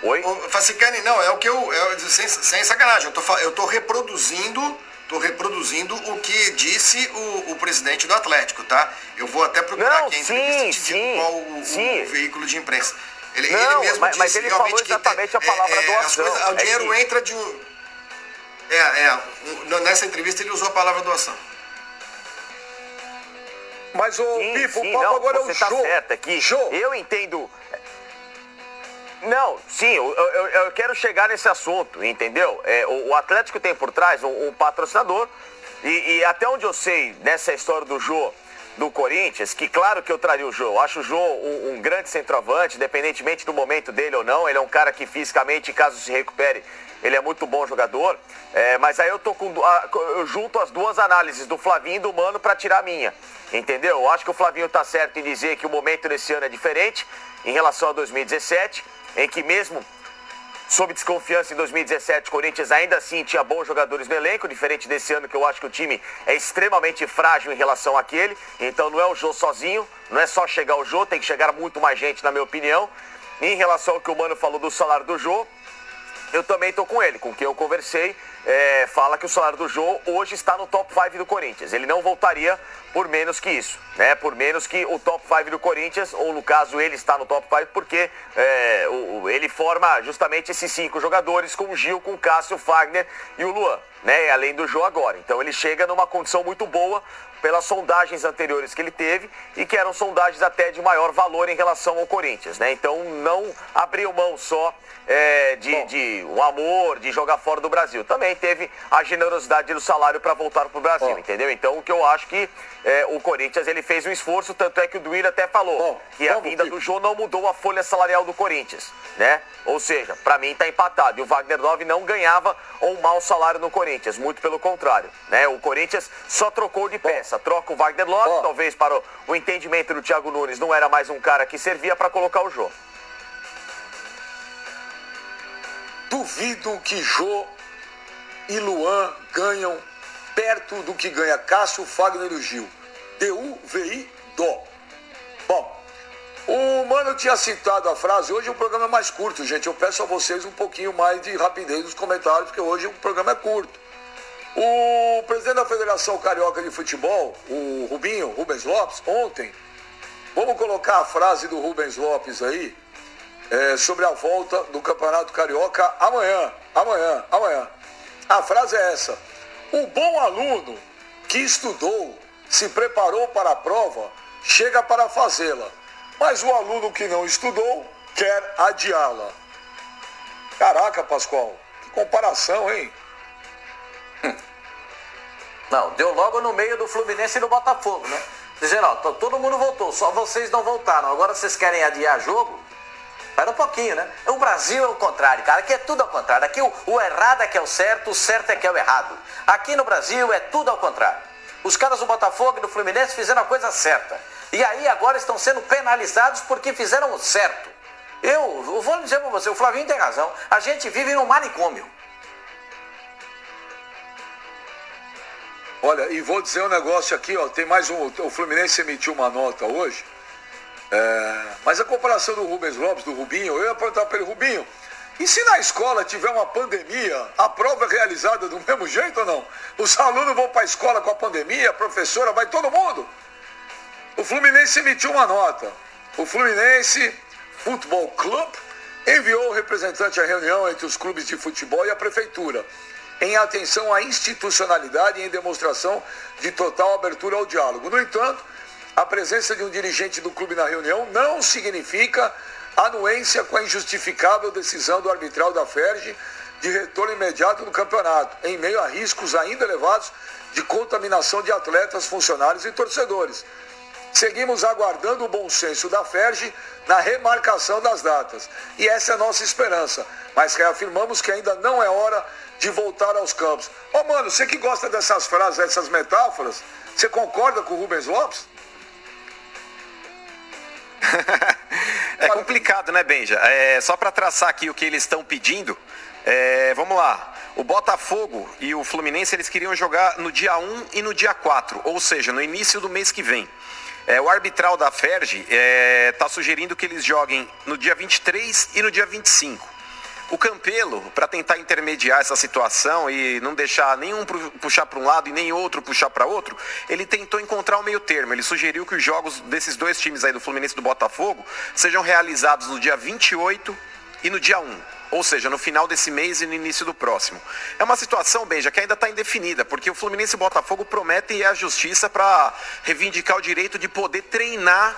Oi? Facicani, não, é o que sem sacanagem, eu tô reproduzindo o que disse o presidente do Atlético, tá? Eu vou até procurar aqui a entrevista qual o veículo de imprensa. Ele mesmo disse mas ele falou exatamente a palavra doação. O dinheiro entra de um... nessa entrevista ele usou a palavra doação. Mas Pipo, o papo agora é o show. Certo, aqui. Show. Eu entendo... Não, sim, eu quero chegar nesse assunto, entendeu? O Atlético tem por trás um patrocinador e até onde eu sei, nessa história do Jô, do Corinthians, que claro que eu traria o Jô. Eu acho o Jô um grande centroavante, independentemente do momento dele ou não. Ele é um cara que fisicamente, caso se recupere, ele é muito bom jogador. Mas aí eu junto as duas análises do Flavinho e do Mano para tirar a minha, entendeu? Eu acho que o Flavinho tá certo em dizer que o momento desse ano é diferente em relação a 2017, em que mesmo sob desconfiança em 2017, o Corinthians ainda assim tinha bons jogadores no elenco, diferente desse ano que eu acho que o time é extremamente frágil em relação àquele. Então não é o Jô sozinho, não é só chegar o Jô, tem que chegar muito mais gente, na minha opinião. E em relação ao que o Mano falou do salário do Jô, eu também estou com ele, com quem eu conversei, fala que o salário do Jô hoje está no top 5 do Corinthians. Ele não voltaria por menos que isso, né? Por menos que o top 5 do Corinthians, ou no caso ele está no top 5 porque ele forma justamente esses 5 jogadores com o Gil, com o Cássio, o Fagner e o Luan, né? Além do Jô agora. Então ele chega numa condição muito boa pelas sondagens anteriores que ele teve e que eram sondagens até de maior valor em relação ao Corinthians, né? Então não abriu mão só o amor de jogar fora do Brasil. Também teve a generosidade do salário para voltar para o Brasil, entendeu? Então, o que eu acho que o Corinthians ele fez um esforço, tanto é que o Duílio até falou que a vinda do Jô não mudou a folha salarial do Corinthians, né? Ou seja, para mim tá empatado. E o Wagner Love não ganhava um mau salário no Corinthians, muito pelo contrário, né? O Corinthians só trocou de peça. Troca o Wagner Love, talvez para o entendimento do Thiago Nunes, não era mais um cara que servia para colocar o Jô. Duvido que Jô e Luan ganham perto do que ganha Cássio, Fagner e o Gil. D-U-V-I-DO. Bom, o Mano tinha citado a frase, hoje o programa é mais curto, gente. Eu peço a vocês um pouquinho mais de rapidez nos comentários, porque hoje o programa é curto. O presidente da Federação Carioca de Futebol, o Rubens Lopes, ontem, vamos colocar a frase do Rubens Lopes aí, sobre a volta do Campeonato Carioca amanhã. A frase é essa: o bom aluno que estudou, se preparou para a prova, chega para fazê-la, mas o aluno que não estudou quer adiá-la. Caraca, Pascoal, que comparação, hein? Não, deu logo no meio do Fluminense e do Botafogo, né? Dizendo, ó, todo mundo voltou, só vocês não voltaram, agora vocês querem adiar jogo? Espera um pouquinho, né? O Brasil é o contrário, cara. Aqui é tudo ao contrário. Aqui o errado é que é o certo é que é o errado. Aqui no Brasil é tudo ao contrário. Os caras do Botafogo e do Fluminense fizeram a coisa certa. E aí agora estão sendo penalizados porque fizeram o certo. Eu vou dizer pra você, o Flavinho tem razão. A gente vive num manicômio. Olha, e vou dizer um negócio aqui, ó. Tem mais um. O Fluminense emitiu uma nota hoje. Mas a comparação do Rubens Lopes, do Rubinho, eu ia perguntar para ele, Rubinho, e se na escola tiver uma pandemia, a prova é realizada do mesmo jeito ou não? Os alunos vão para a escola com a pandemia, a professora, vai todo mundo. O Fluminense emitiu uma nota. O Fluminense Futebol Clube enviou o representante à reunião entre os clubes de futebol e a prefeitura, em atenção à institucionalidade e em demonstração de total abertura ao diálogo. No entanto, a presença de um dirigente do clube na reunião não significa anuência com a injustificável decisão do arbitral da FERJ de retorno imediato no campeonato, em meio a riscos ainda elevados de contaminação de atletas, funcionários e torcedores. Seguimos aguardando o bom senso da FERJ na remarcação das datas. E essa é a nossa esperança. Mas reafirmamos que ainda não é hora de voltar aos campos. Ô, mano, você que gosta dessas frases, dessas metáforas, você concorda com o Rubens Lopes? É complicado, né, Benja? Só para traçar aqui o que eles estão pedindo, vamos lá. O Botafogo e o Fluminense, eles queriam jogar no dia 1 e no dia 4, ou seja, no início do mês que vem. O arbitral da FERJ está sugerindo que eles joguem no dia 23 e no dia 25. O Campelo, para tentar intermediar essa situação e não deixar nenhum puxar para um lado e nem outro puxar para outro, ele tentou encontrar o meio termo. Ele sugeriu que os jogos desses dois times aí, do Fluminense e do Botafogo, sejam realizados no dia 28 e no dia 1. Ou seja, no final desse mês e no início do próximo. É uma situação, Benja, que ainda está indefinida, porque o Fluminense e o Botafogo prometem ir à justiça para reivindicar o direito de poder treinar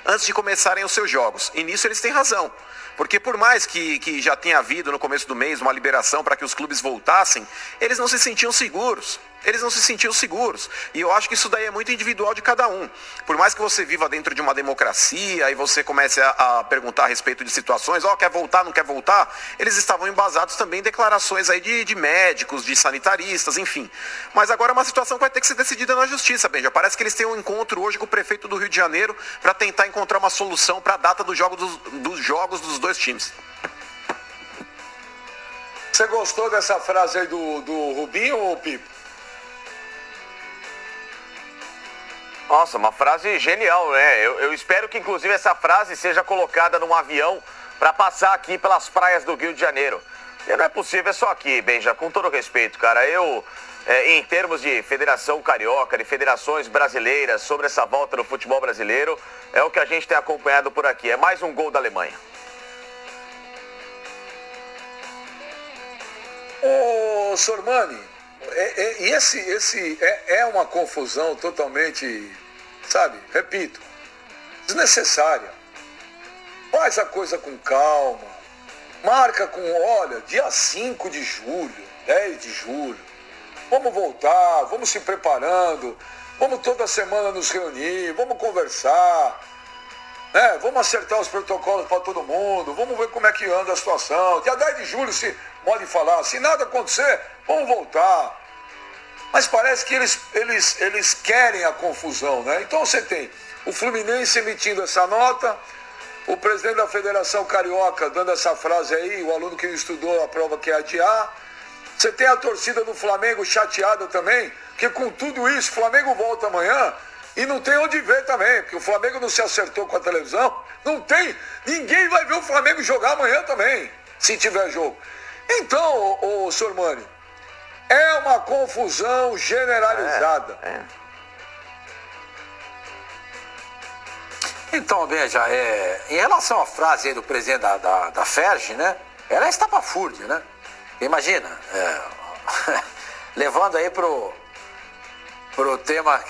antes de começarem os seus jogos. E nisso eles têm razão. Porque por mais que já tenha havido no começo do mês uma liberação para que os clubes voltassem, eles não se sentiam seguros. E eu acho que isso daí é muito individual de cada um. Por mais que você viva dentro de uma democracia e você comece a perguntar a respeito de situações, quer voltar, não quer voltar, eles estavam embasados também em declarações aí de médicos, de sanitaristas, enfim. Mas agora é uma situação que vai ter que ser decidida na justiça, Benja. Parece que eles têm um encontro hoje com o prefeito do Rio de Janeiro para tentar encontrar uma solução para a data dos jogos dos dois times. Você gostou dessa frase aí do Rubinho ou Pipo? Nossa, uma frase genial, né? Eu espero que, inclusive, essa frase seja colocada num avião para passar aqui pelas praias do Rio de Janeiro. E não é possível, é só aqui, Benja, com todo respeito, cara. Em termos de Federação Carioca, de federações brasileiras, sobre essa volta no futebol brasileiro, é o que a gente tem acompanhado por aqui. É mais um gol da Alemanha. Ô, Sormani, é uma confusão totalmente, sabe, repito, desnecessária. Faz a coisa com calma, marca olha, dia 5 de julho, 10 de julho, vamos voltar, vamos se preparando, vamos toda semana nos reunir, vamos conversar, né? Vamos acertar os protocolos para todo mundo, vamos ver como é que anda a situação. Dia 10 de julho, se pode falar, se nada acontecer, vamos voltar. Mas parece que eles querem a confusão, né? Então você tem o Fluminense emitindo essa nota, o presidente da Federação Carioca dando essa frase aí, o aluno que não estudou a prova quer adiar. Você tem a torcida do Flamengo chateada também, que com tudo isso o Flamengo volta amanhã e não tem onde ver também, porque o Flamengo não se acertou com a televisão, não tem, ninguém vai ver o Flamengo jogar amanhã também, se tiver jogo. Então, ô Sormani, é uma confusão generalizada. Então, veja, em relação à frase aí do presidente da FERJ, né? Ela é estapafúrdia, né? Imagina, levando aí pro tema,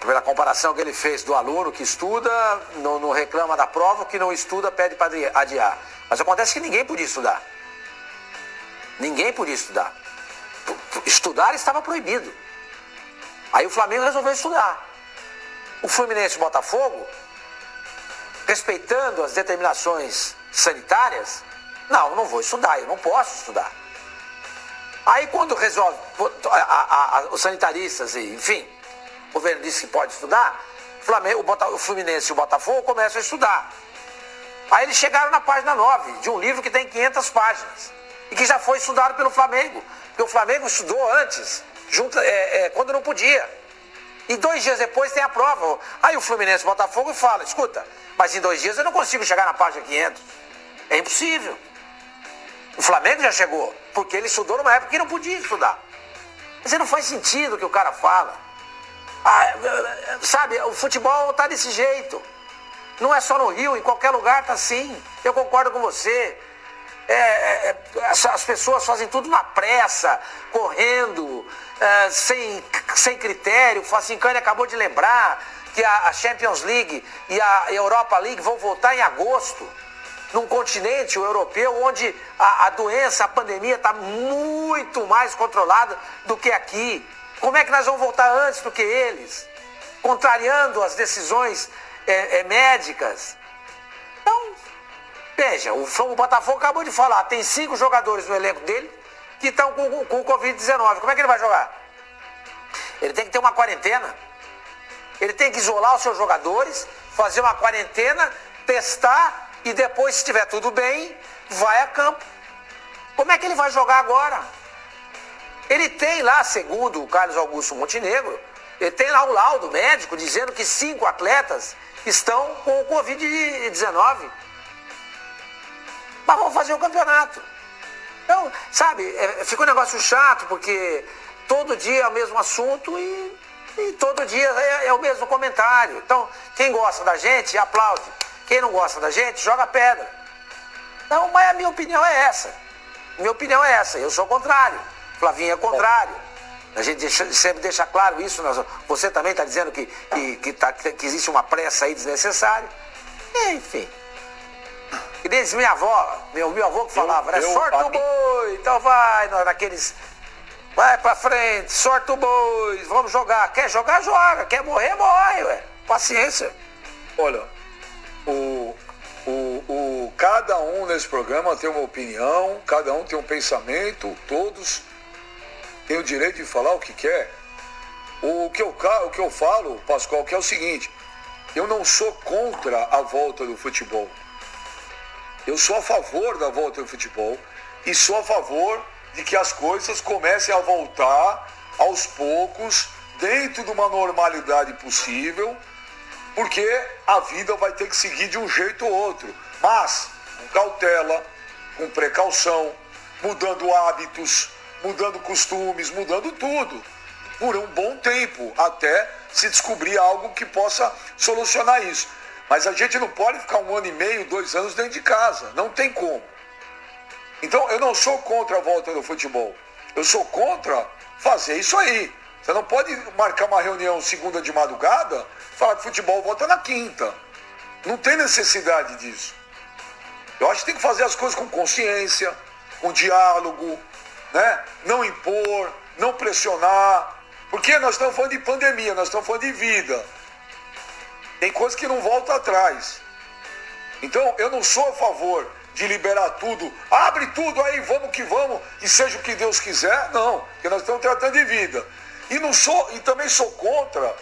pela comparação que ele fez do aluno que estuda, não reclama da prova, o que não estuda pede para adiar. Mas acontece que ninguém podia estudar. Ninguém podia estudar. Estudar estava proibido. Aí o Flamengo resolveu estudar. O Fluminense e o Botafogo, respeitando as determinações sanitárias, não vou estudar, eu não posso estudar. Aí quando resolve, os sanitaristas, enfim, o governo disse que pode estudar, o Fluminense e o Botafogo começam a estudar. Aí eles chegaram na página 9 de um livro que tem 500 páginas e que já foi estudado pelo Flamengo, porque o Flamengo estudou antes, quando não podia. E 2 dias depois tem a prova. Aí o Fluminense e o Botafogo fala, escuta, mas em 2 dias eu não consigo chegar na página 500. É impossível. O Flamengo já chegou, porque ele estudou numa época que não podia estudar. Mas não faz sentido o que o cara fala. Sabe, o futebol tá desse jeito. Não é só no Rio, em qualquer lugar tá assim. Eu concordo com você. As pessoas fazem tudo na pressa, correndo, sem critério. O Facincani acabou de lembrar que a Champions League e a Europa League vão voltar em agosto, num continente, o europeu, onde a doença, a pandemia está muito mais controlada do que aqui. Como é que nós vamos voltar antes do que eles? Contrariando as decisões médicas. Então, veja, o Botafogo acabou de falar, tem 5 jogadores no elenco dele que estão com o Covid-19. Como é que ele vai jogar? Ele tem que ter uma quarentena. Ele tem que isolar os seus jogadores, fazer uma quarentena, testar e depois, se estiver tudo bem, vai a campo. Como é que ele vai jogar agora? Ele tem lá, segundo o Carlos Augusto Montenegro, ele tem lá um laudo médico dizendo que 5 atletas estão com o Covid-19. Mas vamos fazer o campeonato. Então, sabe, fica um negócio chato, porque todo dia é o mesmo assunto e todo dia é o mesmo comentário. Então, quem gosta da gente, aplaude. Quem não gosta da gente, joga pedra. Então, mas a minha opinião é essa. Minha opinião é essa. Eu sou contrário. Flavinho é contrário. A gente sempre deixa claro isso. Você também está dizendo que existe uma pressa aí desnecessária. Enfim. Que diz minha avó, meu avô que falava, né? Sorte o boi, então vai naqueles. Vai pra frente, sorte o boi, vamos jogar. Quer jogar, joga. Quer morrer, morre, ué. Paciência. Olha, cada um nesse programa tem uma opinião, cada um tem um pensamento, todos têm o direito de falar o que quer. O que eu falo, Pascoal, que é o seguinte: eu não sou contra a volta do futebol. Eu sou a favor da volta do futebol e sou a favor de que as coisas comecem a voltar aos poucos, dentro de uma normalidade possível, porque a vida vai ter que seguir de um jeito ou outro, mas com cautela, com precaução, mudando hábitos, mudando costumes, mudando tudo, por um bom tempo, até se descobrir algo que possa solucionar isso. Mas a gente não pode ficar 1 ano e meio, 2 anos dentro de casa. Não tem como. Então, eu não sou contra a volta do futebol. Eu sou contra fazer isso aí. Você não pode marcar uma reunião segunda de madrugada, falar que o futebol volta na quinta. Não tem necessidade disso. Eu acho que tem que fazer as coisas com consciência, com diálogo, né? Não impor, não pressionar. Porque nós estamos falando de pandemia, nós estamos falando de vida. Tem coisas que não voltam atrás. Então, eu não sou a favor de liberar tudo. Abre tudo aí, vamos que vamos, e seja o que Deus quiser. Não, porque nós estamos tratando de vida. E também sou contra,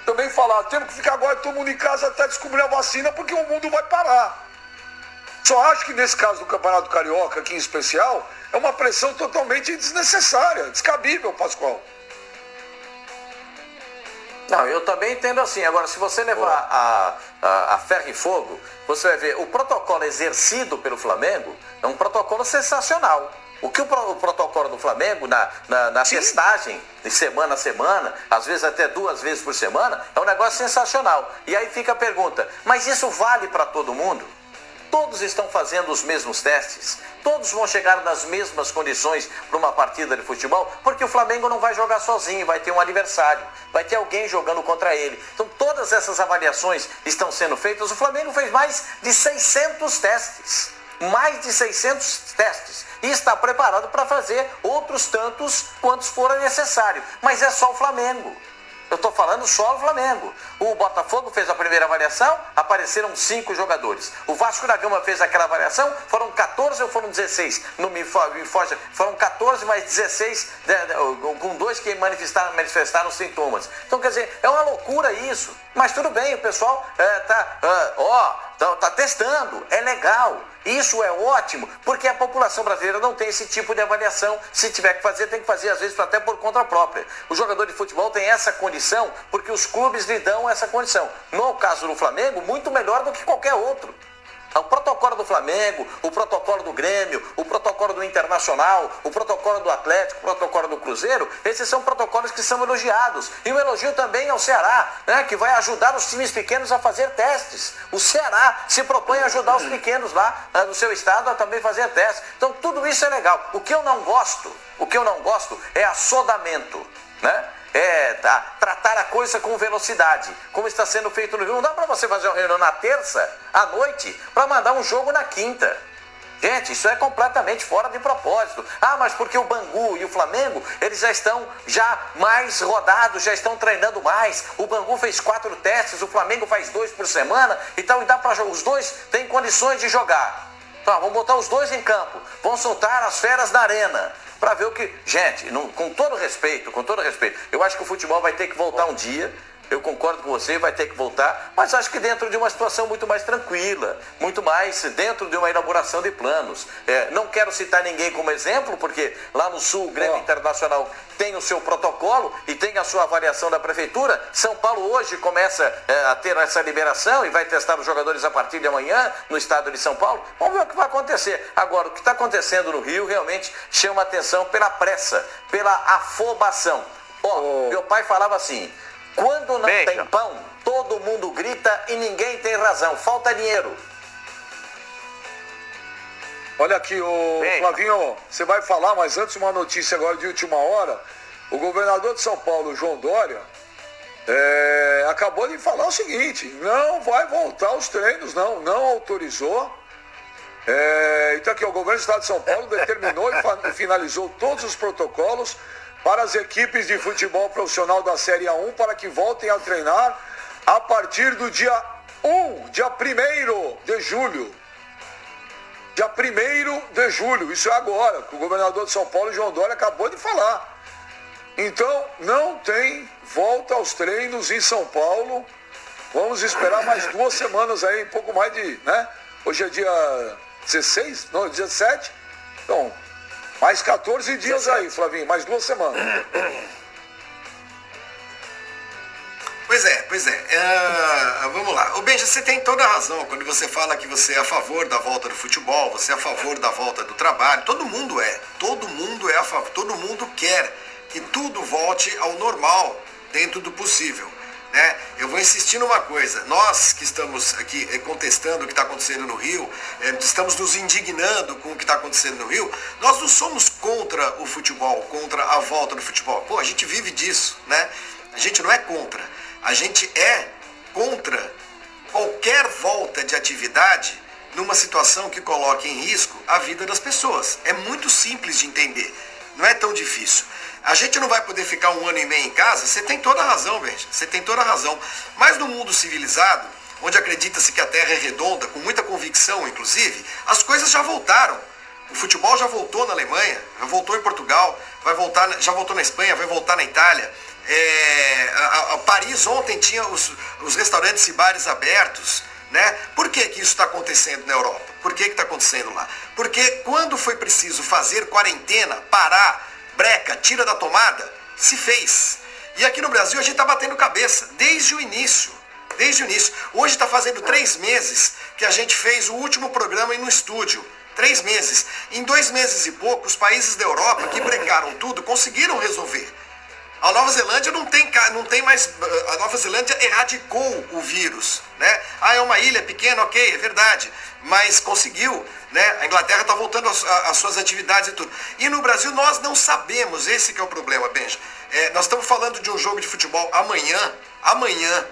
também falar, temos que ficar agora todo mundo em casa até descobrir a vacina, porque o mundo vai parar. Só acho que nesse caso do Campeonato Carioca, aqui em especial, é uma pressão totalmente desnecessária, descabível, Pascoal. Não, eu também entendo assim. Agora, se você levar a ferro e fogo, você vai ver, o protocolo exercido pelo Flamengo é um protocolo sensacional. O que o protocolo do Flamengo, na testagem, de semana a semana, às vezes até 2 vezes por semana, é um negócio sensacional. E aí fica a pergunta, mas isso vale para todo mundo? Todos estão fazendo os mesmos testes, todos vão chegar nas mesmas condições para uma partida de futebol, porque o Flamengo não vai jogar sozinho, vai ter um adversário, vai ter alguém jogando contra ele. Então todas essas avaliações estão sendo feitas. O Flamengo fez mais de 600 testes, e está preparado para fazer outros tantos quantos forem necessário. Mas é só o Flamengo. Eu estou falando só do Flamengo. O Botafogo fez a primeira avaliação, apareceram 5 jogadores. O Vasco da Gama fez aquela avaliação, foram 14 ou foram 16? Não me foge. Foram 14 mais 16, com 2 que manifestaram sintomas. Então, quer dizer, é uma loucura isso. Mas tudo bem, o pessoal está testando, é legal. Isso é ótimo, porque a população brasileira não tem esse tipo de avaliação. Se tiver que fazer, tem que fazer, às vezes, até por conta própria. O jogador de futebol tem essa condição, porque os clubes lhe dão essa condição. No caso do Flamengo, muito melhor do que qualquer outro. O protocolo do Flamengo, o protocolo do Grêmio, o protocolo do Internacional, o protocolo do Atlético, o protocolo do Cruzeiro, esses são protocolos que são elogiados. E um elogio também ao Ceará, né, que vai ajudar os times pequenos a fazer testes. O Ceará se propõe a ajudar os pequenos lá no seu estado a também fazer testes. Então tudo isso é legal. O que eu não gosto é assodamento, né? Tratar a coisa com velocidade, como está sendo feito no Rio. Não dá para você fazer uma reunião na terça à noite para mandar um jogo na quinta. Gente, isso é completamente fora de propósito. Mas porque o Bangu e o Flamengo, eles já estão mais rodados, já estão treinando mais. O Bangu fez 4 testes, o Flamengo faz 2 por semana, então dá para os dois têm condições de jogar. Então, vamos botar os dois em campo, vão soltar as feras na arena. Para ver o que... Gente, com todo respeito, eu acho que o futebol vai ter que voltar um dia. Eu concordo com você, vai ter que voltar, mas acho que dentro de uma situação muito mais tranquila, muito mais dentro de uma elaboração de planos. Não quero citar ninguém como exemplo, porque lá no Sul o Grêmio Internacional tem o seu protocolo e tem a sua avaliação da Prefeitura. São Paulo hoje começa a ter essa liberação e vai testar os jogadores a partir de amanhã no estado de São Paulo. Vamos ver o que vai acontecer. Agora, o que está acontecendo no Rio realmente chama atenção pela pressa, pela afobação. Meu pai falava assim... Quando não tem pão, todo mundo grita e ninguém tem razão. Falta dinheiro. Olha aqui, Flavinho, você vai falar, mas antes uma notícia agora de última hora. O governador de São Paulo, João Dória, acabou de falar o seguinte, não vai voltar os treinos, não autorizou. Então aqui, o governo do estado de São Paulo determinou e finalizou todos os protocolos para as equipes de futebol profissional da Série A1 para que voltem a treinar a partir do dia 1º de julho. Dia 1º de julho, isso é agora, que o governador de São Paulo, João Dória, acabou de falar. Então, não tem volta aos treinos em São Paulo. Vamos esperar mais 2 semanas aí, um pouco mais de, né? Hoje é dia 16? Não, dia 17. Então... mais 14 dias aí, Flavinho, mais 2 semanas. Pois é. Vamos lá. O Benja, você tem toda a razão quando você fala que você é a favor da volta do futebol, você é a favor da volta do trabalho. Todo mundo é a favor, todo mundo quer que tudo volte ao normal dentro do possível. Né? Eu vou insistir numa coisa, nós que estamos aqui contestando o que está acontecendo no Rio, estamos nos indignando com o que está acontecendo no Rio, nós não somos contra o futebol, contra a volta do futebol. A gente vive disso, né? A gente não é contra, a gente é contra qualquer volta de atividade numa situação que coloque em risco a vida das pessoas. É muito simples de entender, não é tão difícil. A gente não vai poder ficar 1 ano e meio em casa, você tem toda a razão, Benja, você tem toda a razão. Mas no mundo civilizado, onde acredita-se que a Terra é redonda, com muita convicção, inclusive, as coisas já voltaram. O futebol já voltou na Alemanha, já voltou em Portugal, vai voltar, já voltou na Espanha, vai voltar na Itália. Paris ontem tinha os restaurantes e bares abertos, né? Por que que isso está acontecendo na Europa? Por que está acontecendo lá? Porque quando foi preciso fazer quarentena, parar, breca, tira da tomada, se fez. E aqui no Brasil a gente está batendo cabeça desde o início. Desde o início. Hoje está fazendo 3 meses que a gente fez o último programa no estúdio. 3 meses. Em 2 meses e pouco, os países da Europa que brecaram tudo conseguiram resolver. A Nova Zelândia não tem mais. A Nova Zelândia erradicou o vírus, né? Ah, é uma ilha pequena, ok, é verdade. Mas conseguiu, né? A Inglaterra está voltando às suas atividades e tudo. E no Brasil nós não sabemos, esse que é o problema, Benja. Nós estamos falando de um jogo de futebol amanhã,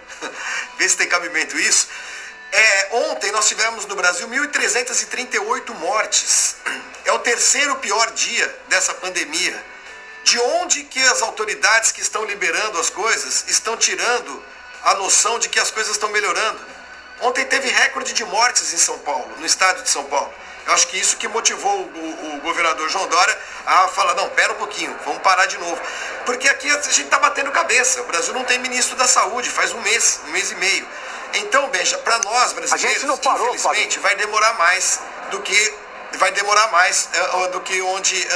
vê se tem cabimento isso. Ontem nós tivemos no Brasil 1.338 mortes. É o 3º pior dia dessa pandemia. De onde que as autoridades que estão liberando as coisas estão tirando a noção de que as coisas estão melhorando? Ontem teve recorde de mortes em São Paulo, no estado de São Paulo. Eu acho que isso que motivou o governador João Dória a falar, não, pera um pouquinho, vamos parar de novo. Porque aqui a gente está batendo cabeça. O Brasil não tem ministro da saúde, faz um mês e meio. Então, Benja, para nós brasileiros, a gente não parou, infelizmente, vai demorar mais do que onde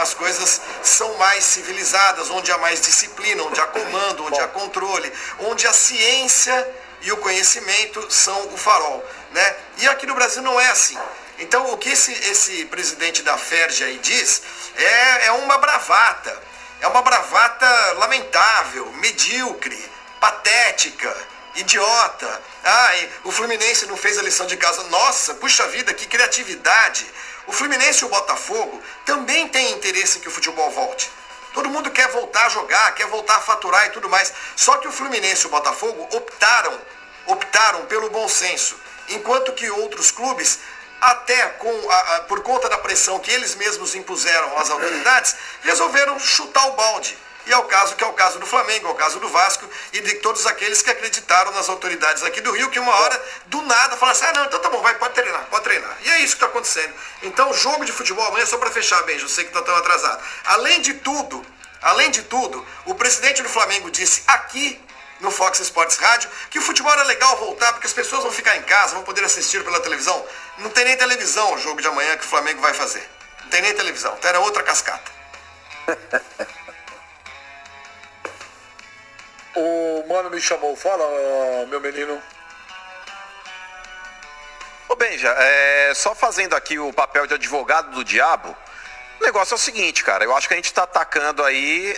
as coisas são mais civilizadas, onde há mais disciplina, onde há comando, onde há controle, onde a ciência e o conhecimento são o farol, né? E aqui no Brasil não é assim. Então, o que esse presidente da FERJ aí diz é uma bravata. É uma bravata lamentável, medíocre, patética, idiota. O Fluminense não fez a lição de casa. Nossa, puxa vida, que criatividade. O Fluminense e o Botafogo também têm interesse que o futebol volte. Todo mundo quer voltar a jogar, quer voltar a faturar e tudo mais. Só que o Fluminense e o Botafogo optaram pelo bom senso. Enquanto que outros clubes, até por conta da pressão que eles mesmos impuseram às autoridades, resolveram chutar o balde. E é o caso do Flamengo, é o caso do Vasco e de todos aqueles que acreditaram nas autoridades aqui do Rio, que uma hora, do nada, falaram assim, não, então tá bom, pode treinar. E é isso que está acontecendo. Então, jogo de futebol amanhã, só para fechar, Benja, eu sei que está tão atrasado. Além de tudo, o presidente do Flamengo disse aqui, no Fox Sports Rádio, que o futebol era legal voltar, porque as pessoas vão ficar em casa, vão poder assistir pela televisão. Não tem nem televisão o jogo de amanhã que o Flamengo vai fazer. Não tem nem televisão, então era outra cascata. O mano me chamou, fala, meu menino. Ô Benja, só fazendo aqui o papel de advogado do diabo, o negócio é o seguinte, cara, eu acho que a gente tá atacando aí